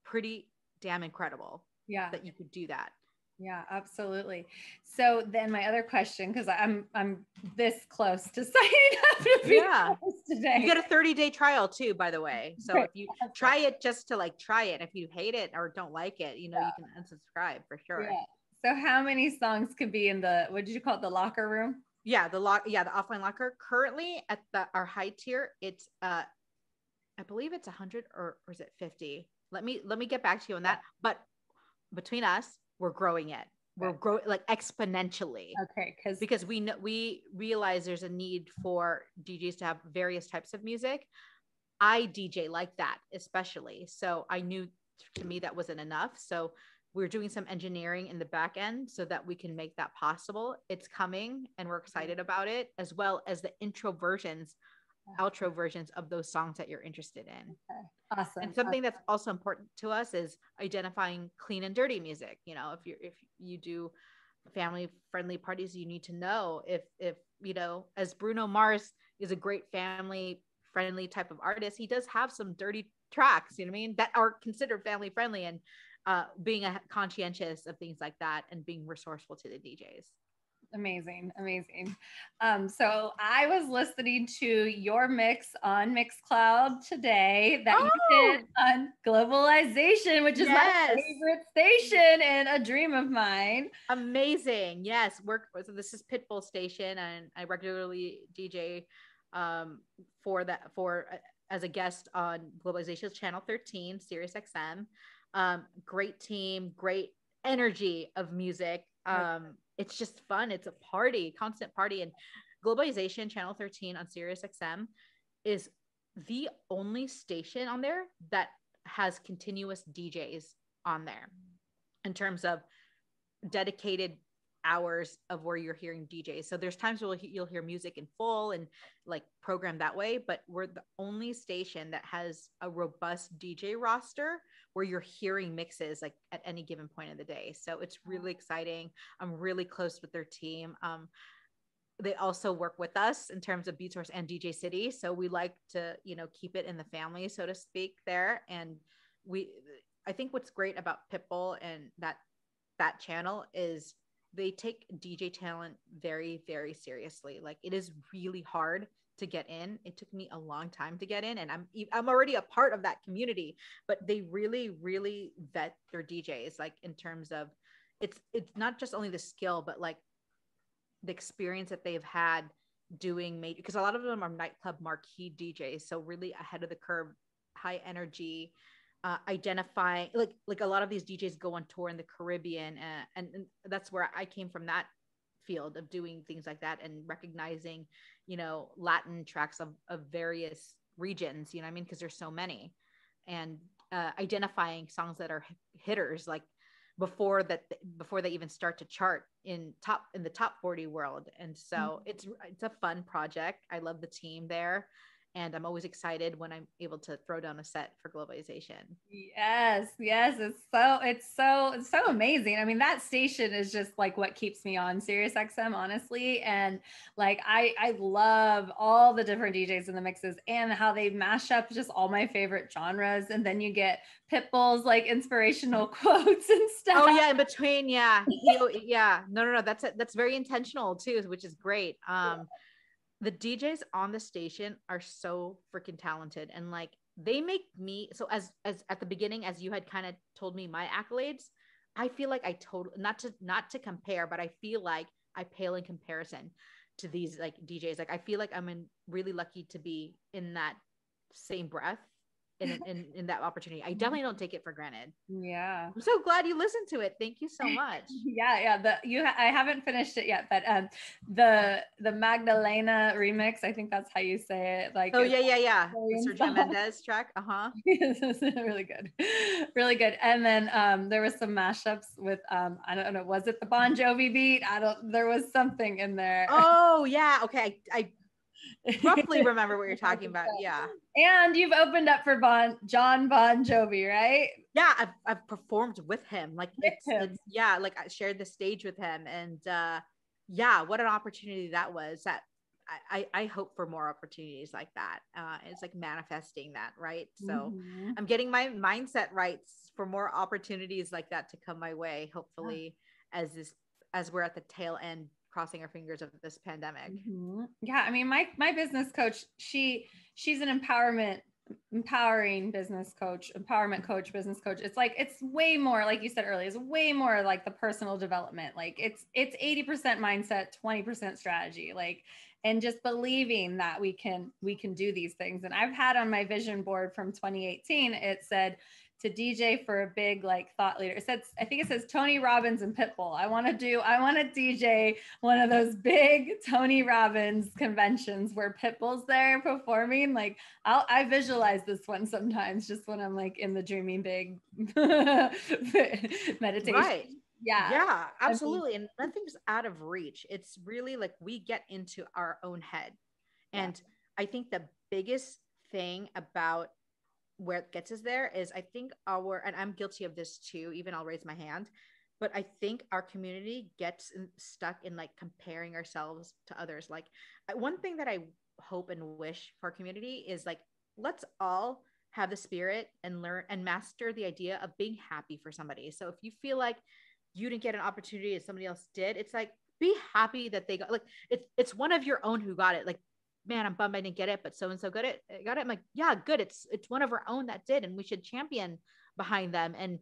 Pretty damn incredible. Yeah. That you could do that. Yeah, absolutely. So then my other question, because I'm this close to signing up to be today. You get a 30-day trial too, by the way. So if you try it just to like try it, if you hate it or don't like it, you know, you can unsubscribe for sure. Yeah. So how many songs could be in the, what did you call it, the locker room? Yeah, the offline locker. Currently at our high tier, it's I believe it's 100 or is it 50? Let me get back to you on that. But between us, we're growing it. We're growing like exponentially. Okay, because we realize there's a need for DJs to have various types of music. I DJ like that, especially. So I knew to me that wasn't enough. So we're doing some engineering in the back end so that we can make that possible. It's coming and we're excited about it, as well as the intro versions, outro versions of those songs that you're interested in. Okay. Awesome. And something that's also important to us is identifying clean and dirty music. You know, if you do family friendly parties, you need to know if you know, as Bruno Mars is a great family friendly type of artist, he does have some dirty tracks, you know what I mean, that are considered family friendly, and being conscientious of things like that and being resourceful to the DJs. Amazing. So I was listening to your mix on Mixcloud today that you did on Globalization, which is my favorite station and a dream of mine. Amazing. Yes. So this is Pitbull Station, and I regularly DJ as a guest on Globalization's Channel 13, Sirius XM. Great team, great energy of music. It's just fun. It's a party, constant party. And Globalization Channel 13 on Sirius XM is the only station on there that has continuous DJs on there in terms of dedicated hours of where you're hearing DJs. So there's times where you'll hear music in full and like program that way, but we're the only station that has a robust DJ roster where you're hearing mixes like at any given point of the day. So it's really exciting. I'm really close with their team. They also work with us in terms of BeatSource and DJ City. So we like to, you know, keep it in the family, so to speak, there. And I think what's great about Pitbull and that channel is they take DJ talent very, very seriously. Like it is really hard to get in. It took me a long time to get in, and I'm already a part of that community, but they really, really vet their DJs, like in terms of it's not just only the skill, but like the experience that they've had doing because a lot of them are nightclub marquee DJs. So really ahead of the curve, high energy, identifying like a lot of these DJs go on tour in the Caribbean, and that's where I came from, that field of doing things like that and recognizing, you know, Latin tracks of various regions, you know what I mean? Because there's so many, and identifying songs that are hitters, like before they even start to chart in the top 40 world. And so it's a fun project. I love the team there. And I'm always excited when I'm able to throw down a set for Globalization. Yes. It's so amazing. I mean, that station is just like what keeps me on Sirius XM, honestly. And like, I love all the different DJs in the mixes and how they mash up just all my favorite genres. And then you get Pitbull's like inspirational quotes and stuff. Oh yeah, in between. Yeah. Yeah. No. That's very intentional too, which is great. The DJs on the station are so freaking talented, and like they make me, so as at the beginning, as you had kind of told me my accolades, I feel like I totally, not to compare, but I feel like I pale in comparison to these like DJs. Like I feel like I'm really lucky to be in that same breath in that opportunity. I definitely don't take it for granted. Yeah. I'm so glad you listened to it. Thank you so much. Yeah. I haven't finished it yet, but the Magdalena remix, I think that's how you say it. Like, Oh it's yeah. The Korean Sergio song. Mendes track. It's really good. Really good. And then there was some mashups with I don't know, was it the Bon Jovi beat? There was something in there. Oh yeah. Okay. I roughly remember what you're talking about. Yeah. And you've opened up for John Bon Jovi, right? Yeah, I've performed with him. Like With it's him. yeah, like I shared the stage with him, and yeah, what an opportunity that was. That I hope for more opportunities like that. It's like manifesting that, right? So Mhm. I'm getting my mindset right for more opportunities like that to come my way. Hopefully, as we're at the tail end, crossing our fingers of this pandemic. Mhm. Yeah, I mean, my business coach, she's an empowering business coach, empowerment coach, business coach. It's like, it's way more, like you said earlier, it's way more like the personal development. Like it's 80% mindset, 20% strategy. Like, and just believing that we can do these things. And I've had on my vision board from 2018, it said to DJ for a big like thought leader. I think it says Tony Robbins and Pitbull. I want to DJ one of those big Tony Robbins conventions where Pitbull's there performing. Like I visualize this one sometimes just when I'm like in the dreaming big meditation. Right. Yeah. Yeah, I mean, absolutely. And nothing's out of reach. It's really like we get into our own head. yeah. And I think the biggest thing about where it gets us there is I think and I'm guilty of this too, even I'll raise my hand, but I think our community gets stuck in like comparing ourselves to others. Like one thing that I hope and wish for our community is like, let's all have the spirit and learn and master the idea of being happy for somebody. So if you feel like you didn't get an opportunity and somebody else did, it's like, be happy that they got, like, it's one of your own who got it. Like, man, I'm bummed I didn't get it, but so and so got it. I'm like, yeah, good. It's one of our own that did, and we should champion behind them. And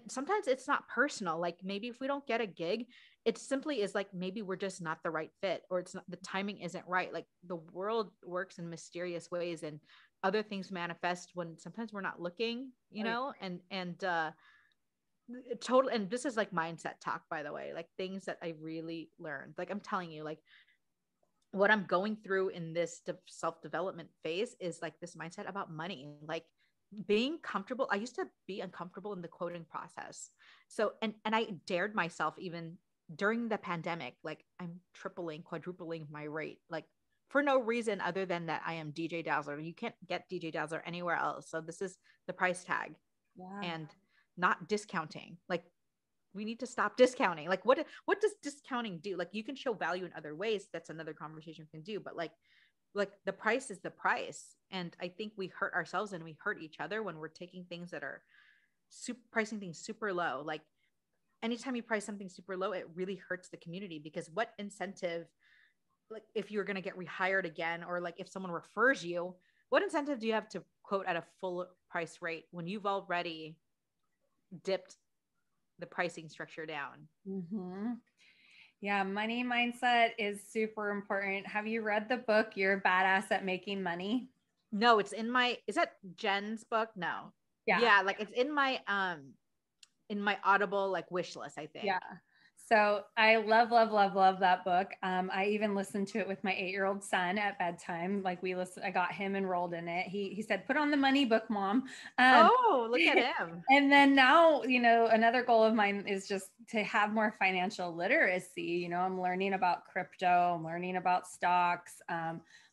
sometimes it's not personal. Like maybe if we don't get a gig, it simply is like maybe we're just not the right fit, or it's not, the timing isn't right. Like the world works in mysterious ways, and other things manifest when sometimes we're not looking, you know, and total. And this is like mindset talk, by the way, like things that I really learned. Like I'm telling you, like what I'm going through in this self-development phase is like this mindset about money, like being comfortable. I used to be uncomfortable in the quoting process. So, and I dared myself even during the pandemic, like I'm tripling, quadrupling my rate, like for no reason other than that I am DJ Dazzler. You can't get DJ Dazzler anywhere else. So this is the price tag. Yeah. And not discounting. Like we need to stop discounting. Like what does discounting do? Like you can show value in other ways. That's another conversation we can do. But like the price is the price. And I think we hurt ourselves and we hurt each other when we're taking things that are pricing things super low. Like anytime you price something super low, it really hurts the community, because what incentive, like if you're going to get rehired again, or like if someone refers you, what incentive do you have to quote at a full price rate when you've already dipped the pricing structure down? Mm-hmm. Yeah, money mindset is super important. Have you read the book You're a Badass at Making Money? No, it's in my, is that Jen's book? No. Yeah. Yeah, like it's in my Audible like wish list, I think. Yeah. So I love that book. I even listened to it with my 8-year-old son at bedtime. Like I got him enrolled in it. He said, "Put on the money book, Mom." Oh, look at him. And then now, another goal of mine is just to have more financial literacy. I'm learning about crypto, I'm learning about stocks,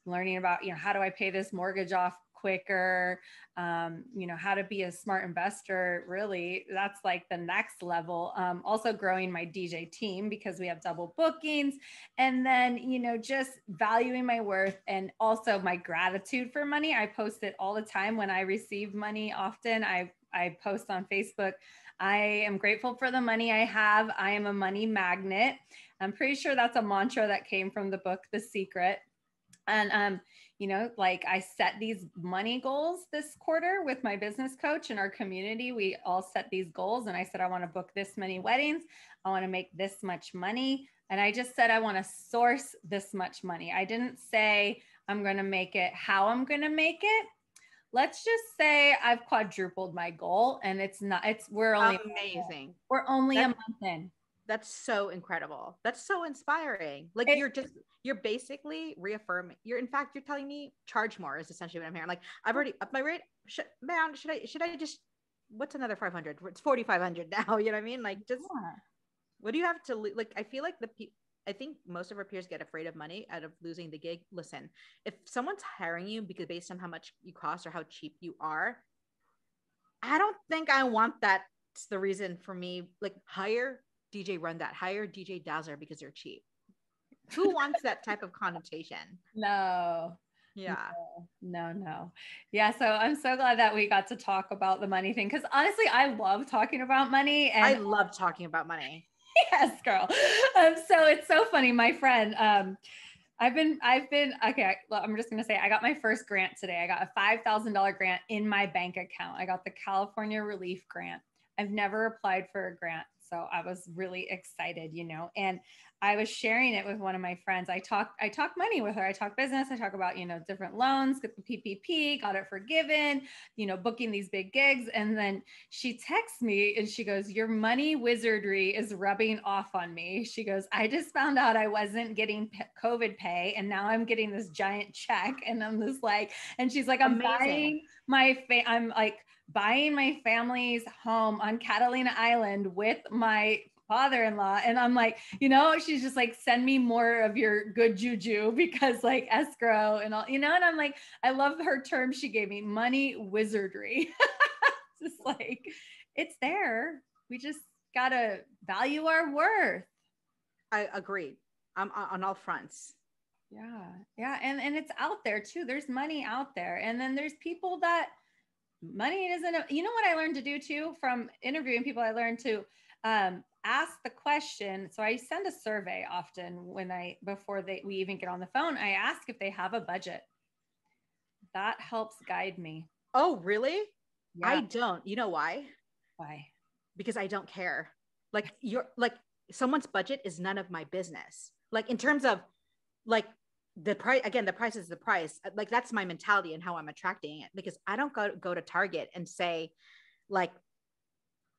learning about, how do I pay this mortgage off quicker, how to be a smart investor. Really, that's like the next level. Also growing my DJ team because we have double bookings, and then, just valuing my worth and also my gratitude for money. I post it all the time when I receive money. Often I post on Facebook, I am grateful for the money I have. I am a money magnet. I'm pretty sure that's a mantra that came from the book, The Secret. And, like I set these money goals this quarter with my business coach and our community. We all set these goals. And I said, I want to book this many weddings. I want to make this much money. And I just said, I want to source this much money. I didn't say I'm going to make it, how I'm going to make it. let's just say I've quadrupled my goal, and we're only amazing. We're only a month in. That's so incredible. That's so inspiring. Like you're basically reaffirming. In fact, you're telling me charge more is essentially what I'm hearing. Like I've already upped my rate. Should I just, what's another 500? It's 4,500 now. You know what I mean? Like just, what do you have to like? I feel like I think most of our peers get afraid of money out of losing the gig. Listen, if someone's hiring you because based on how much you cost or how cheap you are, I don't think I want that. It's the reason for me, like hire DJ RunDat, hire DJ Dazzler because they're cheap. Who wants that type of connotation? No. Yeah. No. Yeah. So I'm so glad that we got to talk about the money thing. Cause honestly, I love talking about money, and I love talking about money. Yes, girl. So it's so funny. My friend, I've been, okay. I'm just going to say, I got my first grant today. I got a $5,000 grant in my bank account. I got the California Relief Grant. I've never applied for a grant, so I was really excited, and I was sharing it with one of my friends. I talk money with her. I talk business. I talk about, different loans, get the PPP, got it forgiven, booking these big gigs. And then she texts me and she goes, your money wizardry is rubbing off on me. She goes, I just found out I wasn't getting COVID pay, and now I'm getting this giant check. And I'm just like, and she's like, I'm buying my family's home on Catalina Island with my father-in-law. And I'm like, she's just like, send me more of your good juju, because like escrow and all, and I'm like, I love her term she gave me, money wizardry. Just like, it's there. We just gotta value our worth. I agree. I'm on all fronts. Yeah. And it's out there too. There's money out there. And then there's people that money isn't, what I learned to do too from interviewing people. I learned to ask the question. So I send a survey often before we even get on the phone. I ask if they have a budget. That helps guide me. Oh, really? Yeah. I don't. You know why? Why? Because I don't care. Like someone's budget is none of my business. Like in terms of like the price, again, the price is the price. Like that's my mentality and how I'm attracting it, because I don't go to Target and say like,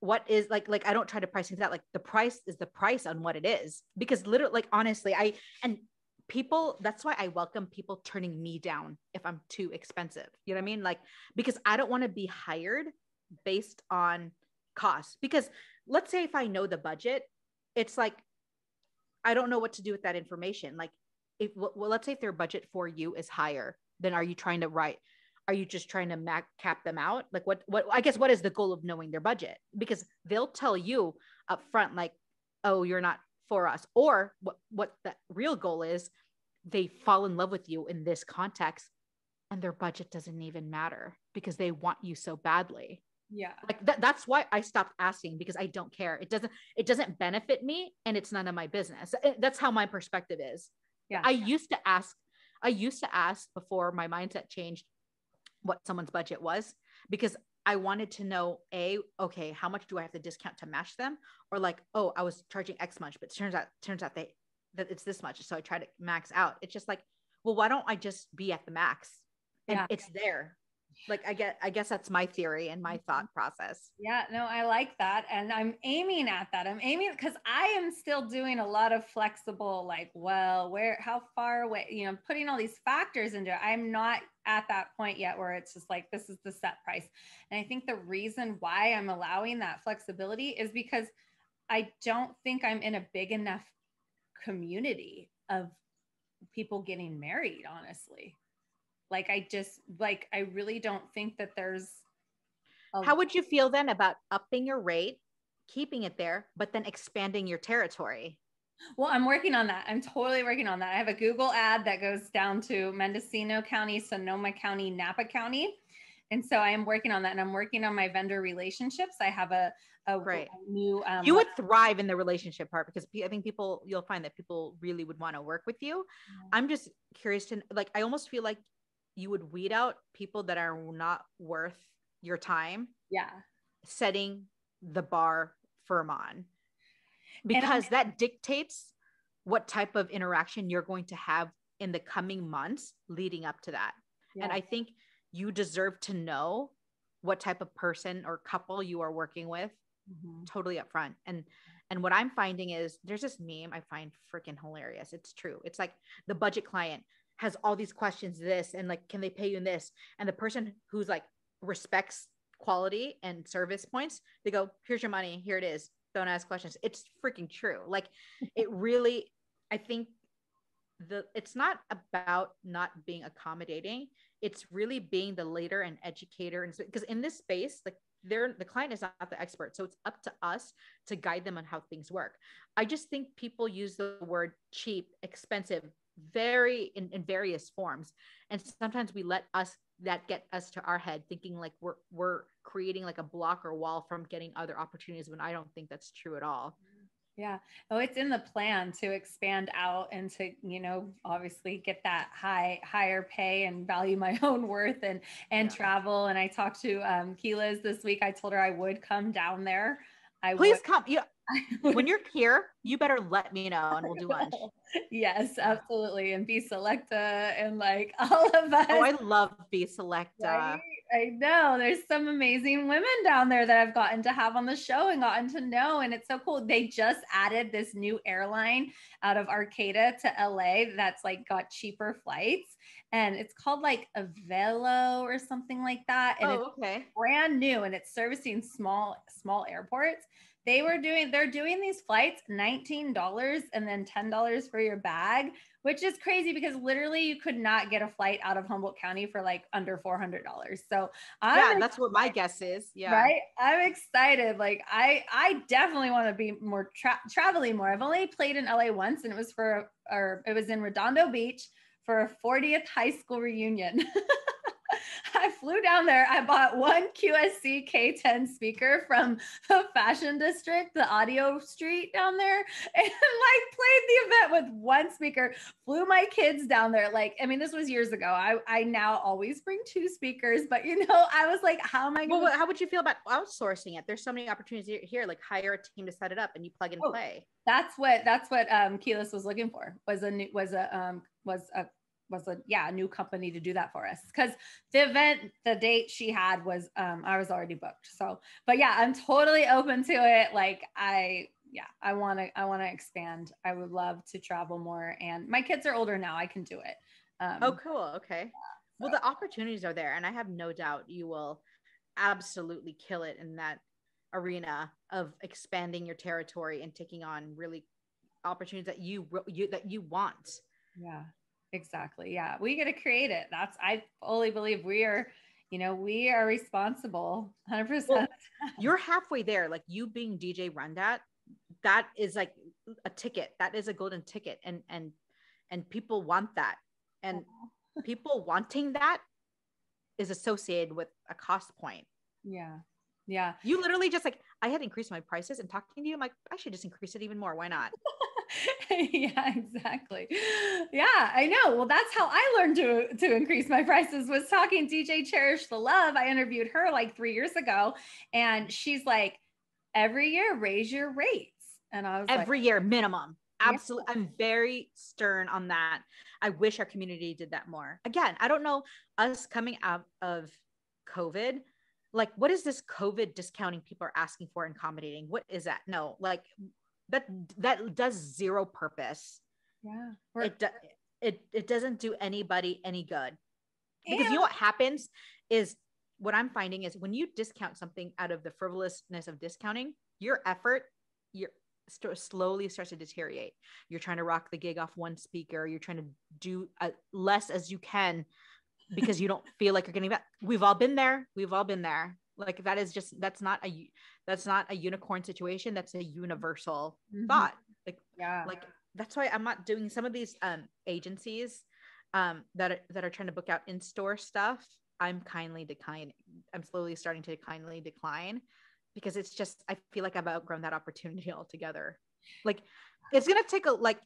what is like I don't try to price things out. Like the price is the price on what it is, because literally, like, honestly, that's why I welcome people turning me down if I'm too expensive. You know what I mean? Like, because I don't want to be hired based on cost, because let's say if I know the budget, it's like, I don't know what to do with that information. Like let's say if their budget for you is higher, then are you just trying to cap them out? Like what I guess, what is the goal of knowing their budget? Because they'll tell you up front, like, oh, you're not for us. Or what the real goal is, they fall in love with you in this context and their budget doesn't even matter because they want you so badly. Yeah. Like that's why I stopped asking, because I don't care. It doesn't benefit me and it's none of my business. That's how my perspective is. Yeah. I used to ask before my mindset changed what someone's budget was, because I wanted to know, okay, how much do I have to discount to match them? Or like, oh, I was charging X much, but turns out that it's this much. So I try to max out. It's just like, well, why don't I just be at the max? And it's there. Like, I guess that's my theory and my thought process. Yeah, no, I like that. And I'm aiming at that. Because I am still doing a lot of flexible, like, well, how far away, putting all these factors into it. I'm not at that point yet where it's just like, this is the set price. And I think the reason why I'm allowing that flexibility is because I don't think I'm in a big enough community of people getting married, honestly. Like, I really don't think that there's how would you feel then about upping your rate, keeping it there, but then expanding your territory? Well, I'm working on that. I'm totally working on that. I have a Google ad that goes down to Mendocino County, Sonoma County, Napa County. And so I am working on that, and I'm working on my vendor relationships. I have a new, you would thrive in the relationship part, because I think you'll find that people really would want to work with you. I'm just curious to, like, I almost feel like you would weed out people that are not worth your time. Yeah. Setting the bar firm on, because that dictates what type of interaction you're going to have in the coming months leading up to that. Yeah. And I think you deserve to know what type of person or couple you are working with totally upfront. And what I'm finding is there's this meme I find freaking hilarious. It's true. It's like the budget client has all these questions, this, and like, can they pay you in this? And the person who's like respects quality and service points, they go, here's your money. Here it is. Don't ask questions. It's freaking true. Like it really, I think it's not about not being accommodating. It's really being the leader and educator. And because in this space, like the client is not the expert. So it's up to us to guide them on how things work. I just think people use the word cheap, expensive, very in various forms. And sometimes we let that get us to our head thinking like we're creating like a block or wall from getting other opportunities, when I don't think that's true at all. Yeah. Oh, it's in the plan to expand out and to, obviously get that higher pay and value my own worth and travel. And I talked to Keela's this week. I told her I would come down there. Please come. Yeah. When you're here, you better let me know and we'll do lunch. Yes, absolutely. And be Selecta and like all of us. Oh, I love Be Selecta. Right? I know there's some amazing women down there that I've gotten to have on the show and gotten to know. And it's so cool. They just added this new airline out of Arcata to LA that's like got cheaper flights. And it's called like a Velo or something like that. And it's brand new and it's servicing small airports. They're doing these flights $19 and then $10 for your bag, which is crazy because literally you could not get a flight out of Humboldt County for like under $400. So that's what my guess is. Yeah. Right. I'm excited. Like I definitely want to be more traveling more. I've only played in LA once and it was in Redondo Beach for a 40th high school reunion. I flew down there. I bought one QSC K10 speaker from the Fashion District, the audio street down there, and like played the event with one speaker, flew my kids down there. Like, I mean, this was years ago. I now always bring two speakers, but I was like, how am I going to... How would you feel about outsourcing it? There's so many opportunities here, like hire a team to set it up and you plug and play. That's what Keyless was looking for, was a new company to do that for us, because the date she had was I was already booked. So, but yeah, I'm totally open to it. Like I want to expand. I would love to travel more, and my kids are older now. I can do it. Oh, cool. Okay. Yeah, well, the opportunities are there, and I have no doubt you will absolutely kill it in that arena of expanding your territory and taking on really opportunities that you want. Yeah. Exactly. Yeah. We get to create it. I fully believe we are responsible 100%. Well, you're halfway there. Like you being DJ RunDat, that is like a ticket. That is a golden ticket. And people want that. And people wanting that is associated with a cost point. Yeah. Yeah. You literally just like, I had increased my prices, and talking to you, I'm like, I should just increase it even more. Why not? Yeah, exactly. Yeah, I know. Well, that's how I learned to increase my prices, was talking DJ Cherish the Love. I interviewed her like 3 years ago, and she's like, every year raise your rates. And I was every year minimum. Absolutely. Yeah. I'm very stern on that. I wish our community did that more. Again, I don't know, us coming out of COVID, like what is this COVID discounting people are asking for and accommodating? What is that? No, like that does zero purpose. Yeah. It doesn't do anybody any good. Because you know what happens is, what I'm finding is when you discount something out of the frivolousness of discounting, your effort, slowly starts to deteriorate. You're trying to rock the gig off one speaker. You're trying to do less as you can because you don't feel like you're getting back. We've all been there. Like that's not a unicorn situation. That's a universal thought. Like that's why I'm not doing some of these agencies that are trying to book out in-store stuff. I'm slowly starting to kindly decline, because it's just, I feel like I've outgrown that opportunity altogether. Like it's going to take like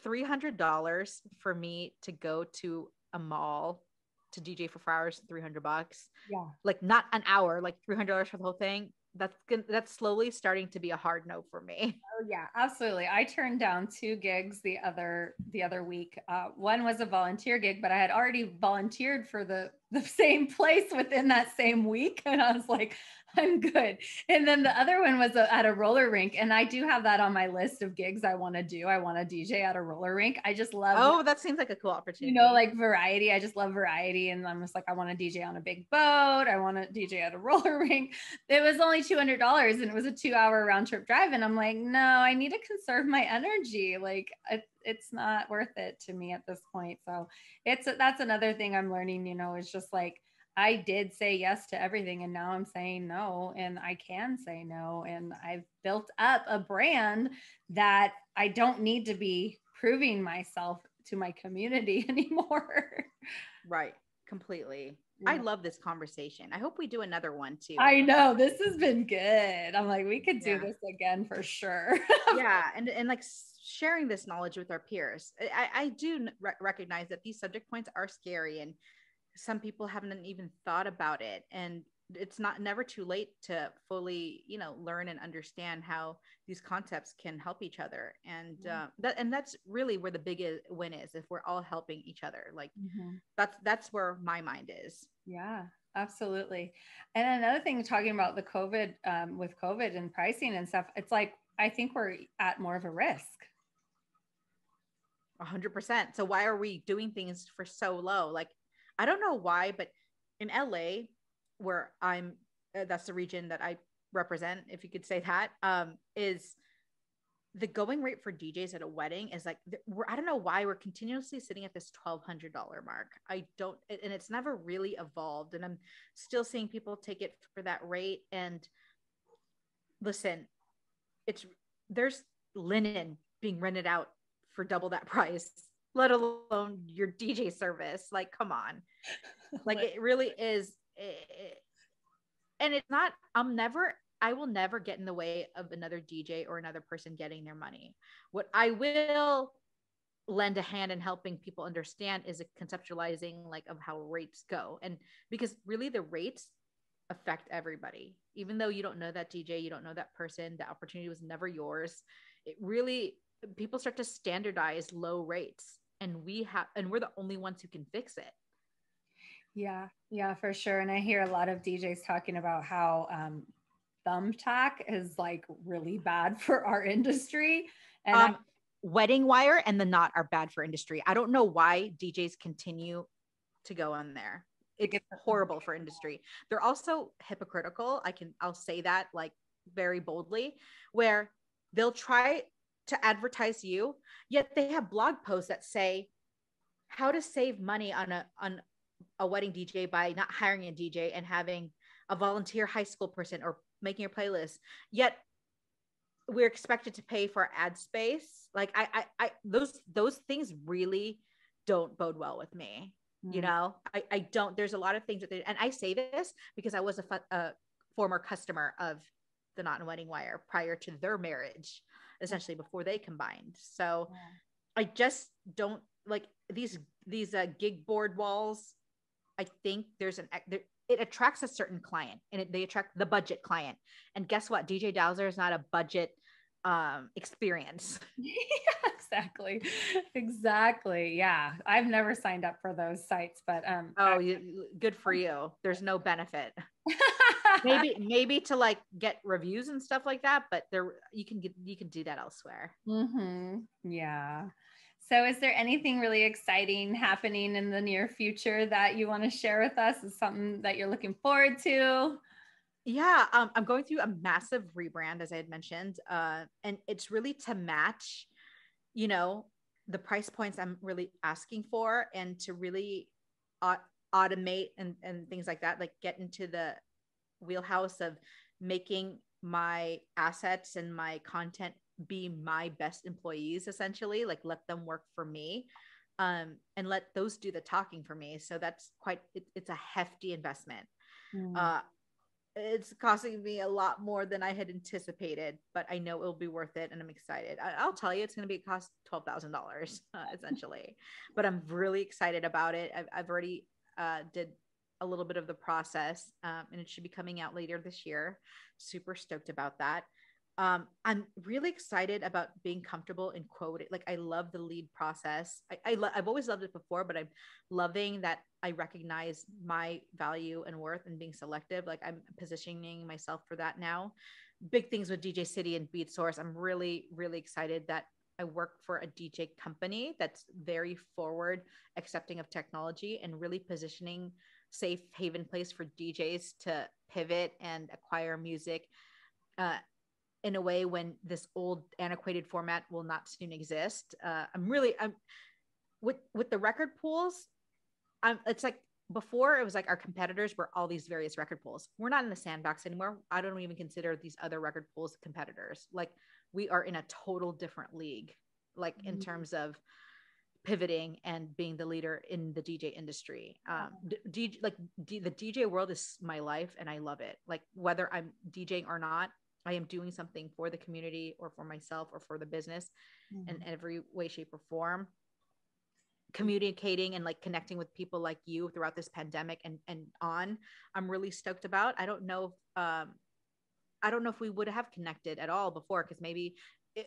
$300 for me to go to a mall to DJ for 4 hours, $300. Yeah. Like not an hour, like $300 for the whole thing. That's slowly starting to be a hard no for me. Oh yeah, absolutely. I turned down 2 gigs the other week. One was a volunteer gig, but I had already volunteered for the same place within that same week, and I was like, I'm good. And then the other one was at a roller rink, and I do have that on my list of gigs I want to do. I want to DJ at a roller rink. I just love Oh, that seems like a cool opportunity. like variety. I just love variety. And I'm just like, I want to DJ on a big boat. I want to DJ at a roller rink. It was only $200 and it was a 2-hour round trip drive. And I'm like, no, I need to conserve my energy. Like it's not worth it to me at this point. So that's another thing I'm learning, is just like, I did say yes to everything and now I'm saying no, and I can say no. And I've built up a brand that I don't need to be proving myself to my community anymore. Right. Completely. Yeah. I love this conversation. I hope we do another one too. I know this has been good. I'm like, we could do this again for sure. Yeah. And like sharing this knowledge with our peers. I do recognize that these subject points are scary and some people haven't even thought about it. And it's never too late to fully, learn and understand how these concepts can help each other. And that's really where the biggest win is, if we're all helping each other. Like that's where my mind is. Yeah, absolutely. And another thing, talking about the COVID, with COVID and pricing and stuff, it's like, I think we're at more of a risk. 100%. So why are we doing things for so low? Like, I don't know why, but in LA, where I'm, that's the region that I represent, if you could say that, is the going rate for DJs at a wedding is like, I don't know why we're continuously sitting at this $1,200 mark. And it's never really evolved. And I'm still seeing people take it for that rate. And listen, there's linen being rented out for double that price, let alone your DJ service. Like, come on. Like, it really is. And it's not, I will never get in the way of another DJ or another person getting their money. What I will lend a hand in helping people understand is a conceptualizing like of how rates go. And because really the rates affect everybody, even though you don't know that DJ, you don't know that person, the opportunity was never yours. It really, people start to standardize low rates, and we're the only ones who can fix it. Yeah, for sure. And I hear a lot of DJs talking about how thumbtack is like really bad for our industry. And wedding wire and the knot are bad for industry. I don't know why DJs continue to go on there. It's horrible for industry. They're also hypocritical. I'll say that like very boldly, where they'll try to advertise you, yet they have blog posts that say how to save money on a wedding DJ by not hiring a DJ and having a volunteer high school person or making your playlist. Yet we're expected to pay for ad space. Like those things really don't bode well with me. I don't, there's a lot of things and I say this because I was a former customer of the Knot and Wedding Wire prior to their marriage, essentially before they combined. So I just don't like these gig board walls. I think it attracts a certain client, and they attract the budget client. And guess what? DJ Dowser is not a budget experience. Yeah, exactly. Yeah. I've never signed up for those sites, but good for you. There's no benefit. maybe to like get reviews and stuff like that, but you can do that elsewhere. Yeah. So is there anything really exciting happening in the near future that you want to share with us? Is something that you're looking forward to? Yeah, I'm going through a massive rebrand, as I had mentioned, and it's really to match, the price points I'm really asking for, and to really automate and things like that, like get into the wheelhouse of making my assets and my content be my best employees, essentially, like let them work for me, and let those do the talking for me. So that's it's a hefty investment. It's costing me a lot more than I had anticipated, but I know it'll be worth it, and I'm excited. I'll tell you, it's going to cost $12,000 essentially, but I'm really excited about it. I've already did a little bit of the process, and it should be coming out later this year. Super stoked about that. I'm really excited about being comfortable in quoting. Like, I love the lead process. I've always loved it before, but I'm loving that I recognize my value and worth and being selective. Like, I'm positioning myself for that now. Big things with DJ City and Beat Source. I'm really, really excited that I work for a DJ company that's very forward, accepting of technology, and really positioning safe haven place for DJs to pivot and acquire music uh, in a way when this old antiquated format will not soon exist. I'm with the record pools. It's like before it was like our competitors were all these various record pools. We're not in the sandbox anymore. I don't even consider these other record pools competitors. Like, we are in a total different league, like in terms of pivoting and being the leader in the DJ industry. The DJ world is my life and I love it. Like, whether I'm DJing or not, I am doing something for the community or for myself or for the business in every way, shape, or form. Communicating and like connecting with people like you throughout this pandemic and on, I'm really stoked about. I don't know if we would have connected at all before, because maybe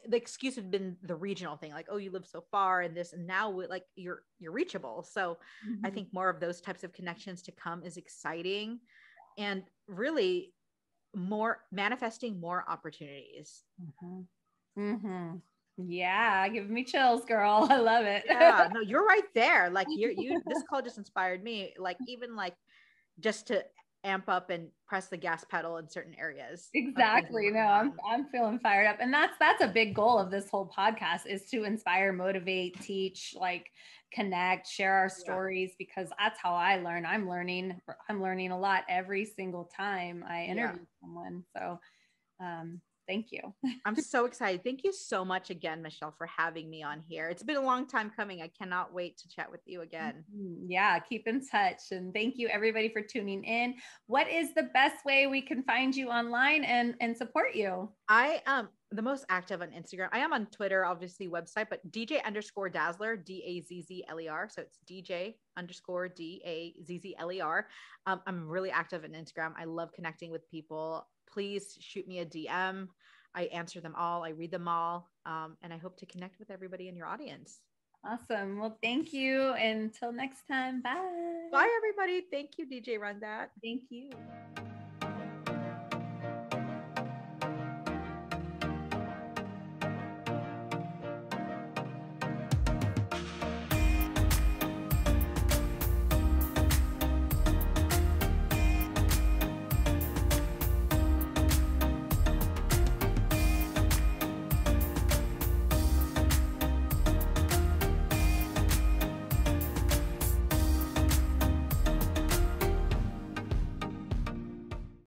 the excuse had been the regional thing, like, oh, you live so far and this, and now like you're reachable. So I think more of those types of connections to come is exciting, and really more manifesting more opportunities. Yeah, giving me chills, girl. I love it. Yeah, no, you're right there. Like, you this call just inspired me, like, even like just to amp up and press the gas pedal in certain areas. Exactly. No, I'm feeling fired up. And that's a big goal of this whole podcast, is to inspire, motivate, teach, like connect, share our stories, because that's how I learn. I'm learning a lot every single time I interview someone. So thank you. I'm so excited. Thank you so much again, Michelle, for having me on here. It's been a long time coming. I cannot wait to chat with you again. Yeah, keep in touch. And thank you everybody for tuning in. What is the best way we can find you online and support you? I am the most active on Instagram. I am on Twitter, obviously website, but DJ_Dazzler, DAZZLER. So it's DJ_DAZZLER. I'm really active on Instagram. I love connecting with people. Please shoot me a DM. I answer them all. I read them all. And I hope to connect with everybody in your audience. Awesome. Well, thank you. Until next time. Bye. Bye, everybody. Thank you, DJ RunDat. Thank you.